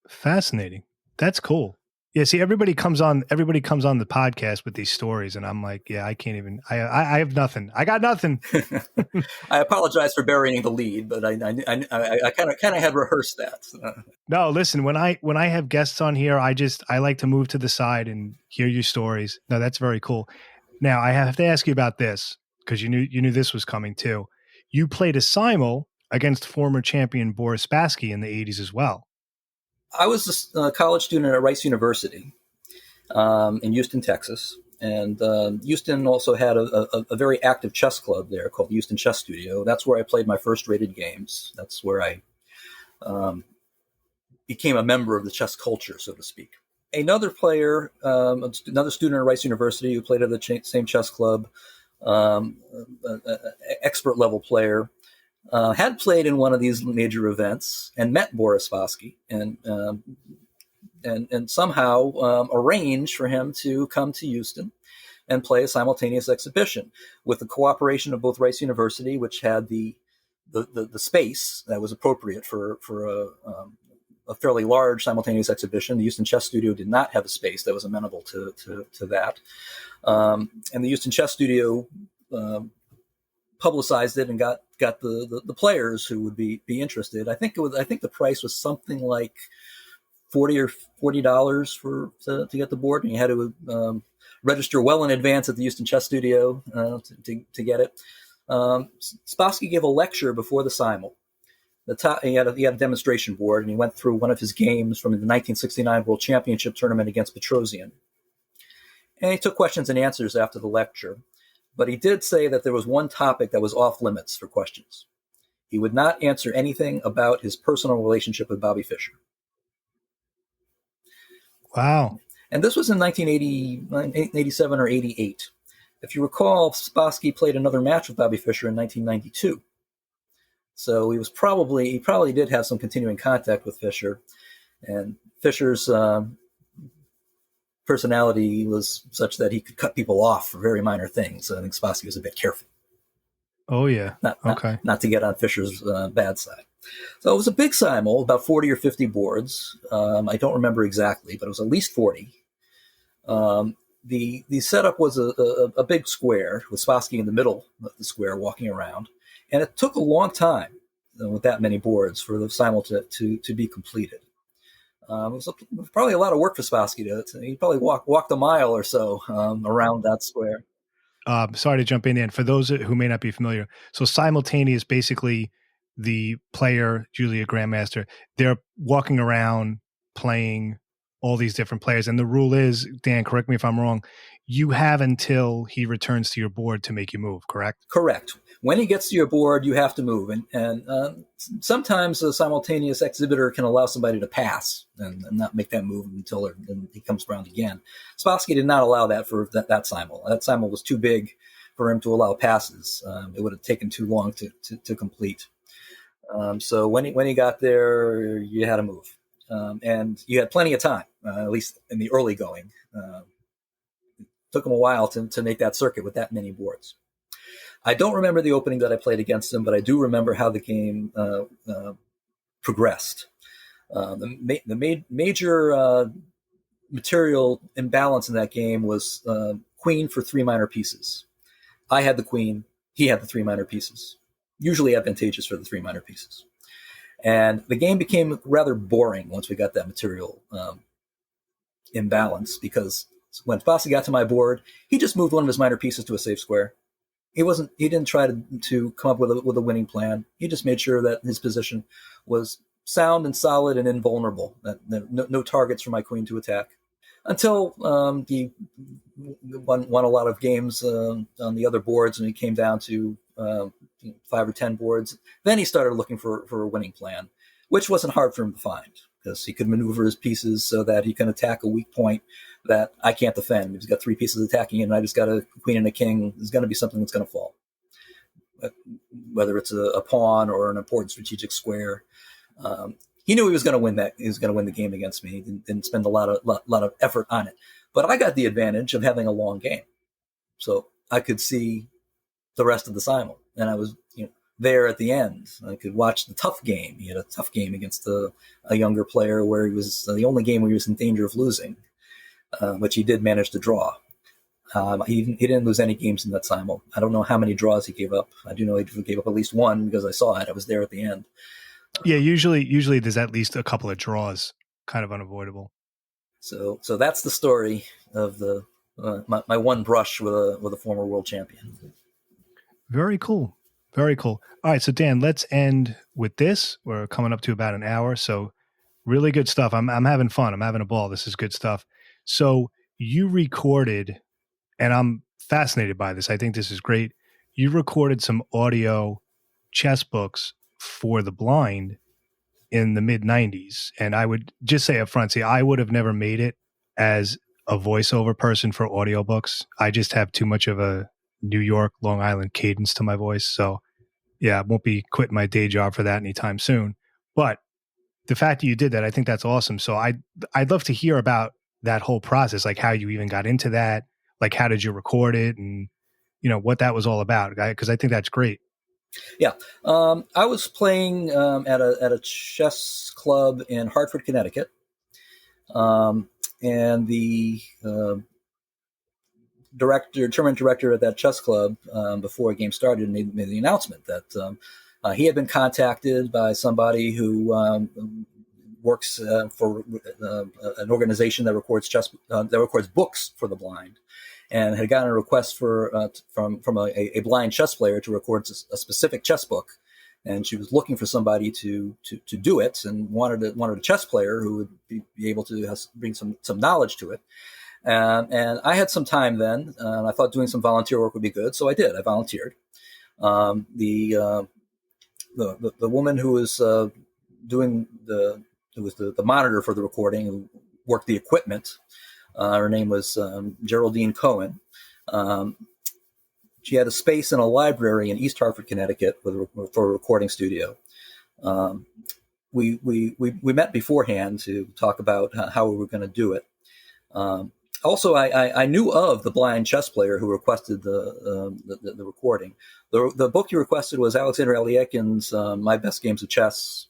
Fascinating. That's cool. Yeah, see, everybody comes on the podcast with these stories, and I'm like, yeah, I can't even. I have nothing. I got nothing. I apologize for burying the lead, but I kind of had rehearsed that. No, listen, when I have guests on here, I like to move to the side and hear your stories. No, that's very cool. Now I have to ask you about this because you knew this was coming too. You played a simul against former champion Boris Spassky in the 80s as well. I was a college student at Rice University in Houston, Texas. And Houston also had a very active chess club there called Houston Chess Studio. That's where I played my first rated games. That's where I became a member of the chess culture, so to speak. Another player, another student at Rice University who played at the same chess club, expert level player, had played in one of these major events and met Boris Spassky and somehow arranged for him to come to Houston and play a simultaneous exhibition with the cooperation of both Rice University, which had the space that was appropriate for a fairly large simultaneous exhibition. The Houston Chess Studio did not have a space that was amenable to that. And the Houston Chess Studio publicized it and got the players who would be interested. I think the price was something like $40 to get the board, and you had to register well in advance at the Houston Chess Studio to get it. Spassky gave a lecture before the simul. He had a demonstration board, and he went through one of his games from the 1969 World Championship tournament against Petrosian. And he took questions and answers after the lecture. But he did say that there was one topic that was off limits for questions. He would not answer anything about his personal relationship with Bobby Fischer. Wow. And this was in 1987 or 88. If you recall, Spassky played another match with Bobby Fischer in 1992. So he probably did have some continuing contact with Fischer. And Fischer's personality was such that he could cut people off for very minor things. So I think Spassky was a bit careful. Oh, yeah. Not to get on Fischer's bad side. So it was a big simul, about 40 or 50 boards. I don't remember exactly, but it was at least 40. The setup was a big square with Spassky in the middle of the square walking around. And it took a long time with that many boards for the simul to be completed. It was probably a lot of work for Spassky. He probably walked a mile or so around that square. Sorry to jump in. And for those who may not be familiar, so simultaneous, basically the player, usually a grandmaster, they're walking around playing all these different players. And the rule is, Dan, correct me if I'm wrong, you have until he returns to your board to make you move, correct? Correct. When he gets to your board, you have to move. And sometimes a simultaneous exhibitor can allow somebody to pass and not make that move until he comes around again. Spassky did not allow that for that simul. That simul was too big for him to allow passes. It would have taken too long to complete. So when he got there, you had to move. And you had plenty of time, at least in the early going. It took him a while to make that circuit with that many boards. I don't remember the opening that I played against him, but I do remember how the game progressed. The major material imbalance in that game was queen for 3 minor pieces. I had the queen, he had the 3 minor pieces, usually advantageous for the 3 minor pieces. And the game became rather boring once we got that material imbalance, because when Spassky got to my board, he just moved one of his minor pieces to a safe square. He didn't try to come up with a winning plan. He just made sure that his position was sound and solid and invulnerable, that no targets for my queen to attack. Until he won a lot of games on the other boards, and he came down to 5 or 10 boards. Then he started looking for a winning plan, which wasn't hard for him to find, because he could maneuver his pieces so that he can attack a weak point that I can't defend. He's got 3 pieces attacking, and I just got a queen and a king. There's going to be something that's going to fall, whether it's a pawn or an important strategic square. He knew he was going to win that. He was going to win the game against me. He didn't spend a lot of effort on it. But I got the advantage of having a long game, so I could see the rest of the simul, and I was there at the end. I could watch the tough game. He had a tough game against a younger player where he was the only game where he was in danger of losing, which he did manage to draw. He didn't lose any games in that simul. I don't know how many draws he gave up. I do know he gave up at least one because I saw it. I was there at the end. Yeah, usually there's at least a couple of draws, kind of unavoidable. So that's the story of my one brush with a former world champion. Very cool. Very cool. All right, so Dan, let's end with this. We're coming up to about an hour, so really good stuff. I'm having fun. I'm having a ball. This is good stuff. So you recorded, and I'm fascinated by this. I think this is great. You recorded some audio chess books for the blind in the mid-90s. And I would just say up front, I would have never made it as a voiceover person for audiobooks. I just have too much of a New York, Long Island cadence to my voice. So yeah, I won't be quitting my day job for that anytime soon. But the fact that you did that, I think that's awesome. So I'd love to hear about that whole process, like how you even got into that, like how did you record it, and what that was all about, because I think that's great. Yeah, I was playing at a chess club in Hartford, Connecticut, and the tournament director at that chess club, before a game started, made the announcement that he had been contacted by somebody who works for an organization that records books for the blind, and had gotten a request from a blind chess player to record a specific chess book, and she was looking for somebody to do it, and wanted a chess player who would be able to bring some knowledge to it. And I had some time then, and I thought doing some volunteer work would be good, so I did. I volunteered. The woman who was doing who was the monitor for the recording, who worked the equipment, her name was Geraldine Cohen. She had a space in a library in East Hartford, Connecticut, for a recording studio. We met beforehand to talk about how we were going to do it. Also, I knew of the blind chess player who requested the recording. The book he requested was Alexander Alyakin's My Best Games of Chess,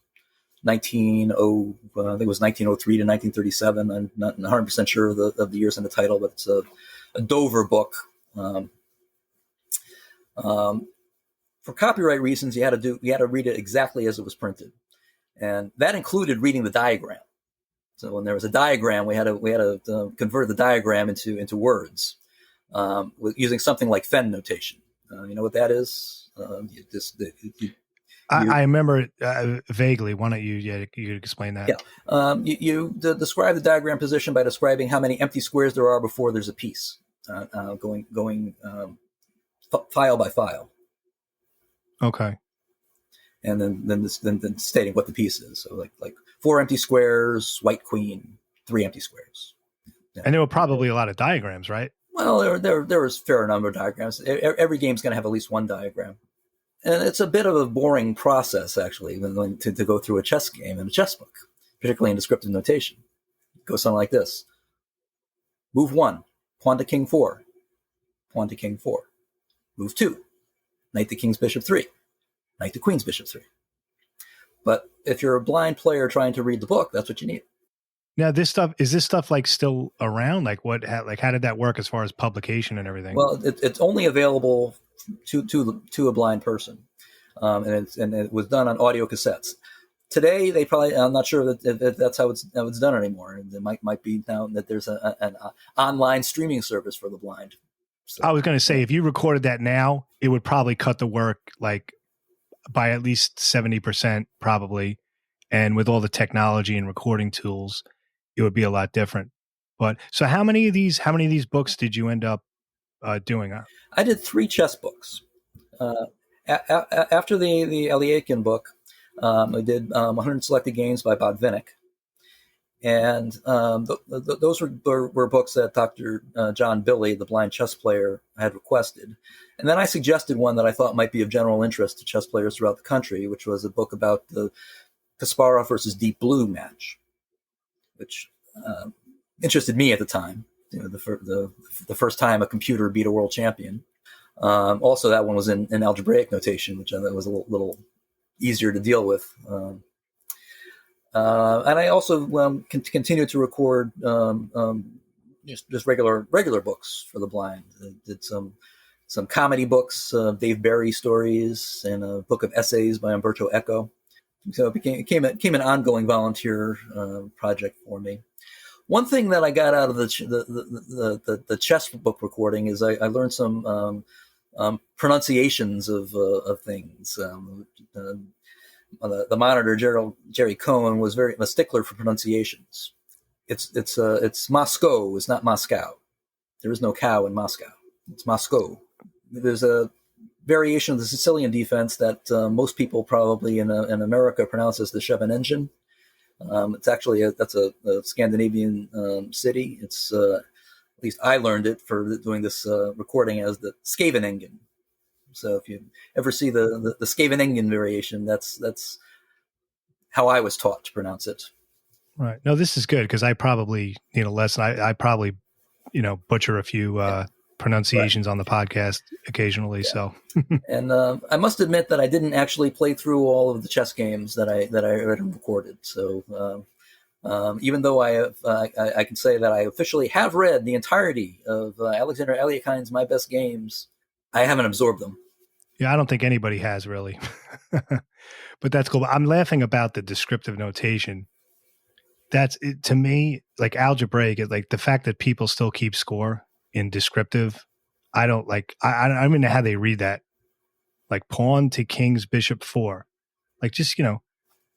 I think it was 1903 to 1937. I'm not 100% sure of the years in the title, but it's a Dover book. For copyright reasons, you had to read it exactly as it was printed, and that included reading the diagram. So when there was a diagram, we had to convert the diagram into words using something like Fenn notation. You know what that is? I remember it vaguely. Why don't you explain that? Yeah, you describe the diagram position by describing how many empty squares there are before there's a piece, going file by file. Okay. And then stating what the piece is. So like 4 empty squares, white queen, 3 empty squares. Yeah. And there were probably a lot of diagrams, right? Well, there was a fair number of diagrams. Every game's going to have at least one diagram. And it's a bit of a boring process, actually, to go through a chess game in a chess book, particularly in descriptive notation. It goes something like this. Move 1, pawn to king 4, pawn to king 4. Move 2, knight to king's bishop 3, knight to queen's bishop 3. But if you're a blind player trying to read the book, that's what you need. Now, is this stuff like still around? Like how did that work as far as publication and everything? Well, it's only available to a blind person, and it was done on audio cassettes. Today, I'm not sure that that's how it's done anymore. It might be now that there's an online streaming service for the blind. So, I was going to say, if you recorded that now, it would probably cut the work like by at least 70%, probably. And with all the technology and recording tools, it would be a lot different. But so how many of these books did you end up doing? I did 3 chess books. After the Alyakin book, I did 100 Selected Games by Botvinnik. And those were books that Dr. John Billy, the blind chess player, had requested. And then I suggested one that I thought might be of general interest to chess players throughout the country, which was a book about the Kasparov versus Deep Blue match, which interested me at the time. You know, the first time a computer beat a world champion. Also, that one was in algebraic notation, which I thought was a little easier to deal with. And I also continued to record just regular books for the blind. I did some comedy books, Dave Barry stories, and a book of essays by Umberto Eco. So it became an ongoing volunteer project for me. One thing that I got out of the chess book recording is I learned some pronunciations of things. The monitor, Jerry Cohen, was very a stickler for pronunciations. It's Moscow. It's not Moscow. There is no cow in Moscow. It's Moscow. There's a variation of the Sicilian defense that most people probably in America pronounce as the Scheveningen. It's actually that's a Scandinavian city. It's at least I learned it for doing this recording as the Scheveningen. So if you ever see the Scheveningen variation, that's how I was taught to pronounce it. Right. No, this is good because I probably need a lesson. I probably, butcher a few pronunciations on the podcast occasionally. Yeah. So, and I must admit that I didn't actually play through all of the chess games that I recorded. So even though I can say that I officially have read the entirety of Alexander Aliakhine's My Best Games, I haven't absorbed them. Yeah, I don't think anybody has really, but that's cool. I'm laughing about the descriptive notation. That's it, to me, like algebraic, like the fact that people still keep score in descriptive. I don't like, I don't even know how they read that. Like pawn to king's bishop 4. Like just, you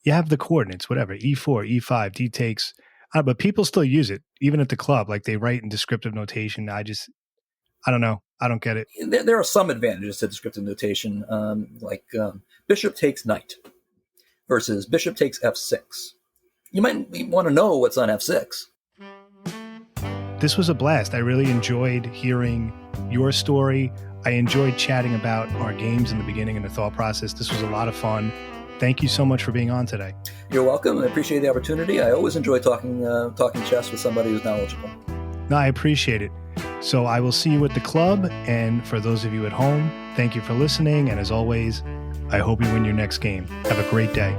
have the coordinates, whatever, E4, E5, D takes, but people still use it, even at the club. Like they write in descriptive notation. I don't know. I don't get it. There are some advantages to descriptive notation, like bishop takes knight versus bishop takes F6. You might want to know what's on F6. This was a blast. I really enjoyed hearing your story. I enjoyed chatting about our games in the beginning and the thought process. This was a lot of fun. Thank you so much for being on today. You're welcome. I appreciate the opportunity. I always enjoy talking chess with somebody who's knowledgeable. No, I appreciate it. So I will see you at the club. And for those of you at home, thank you for listening. And as always, I hope you win your next game. Have a great day.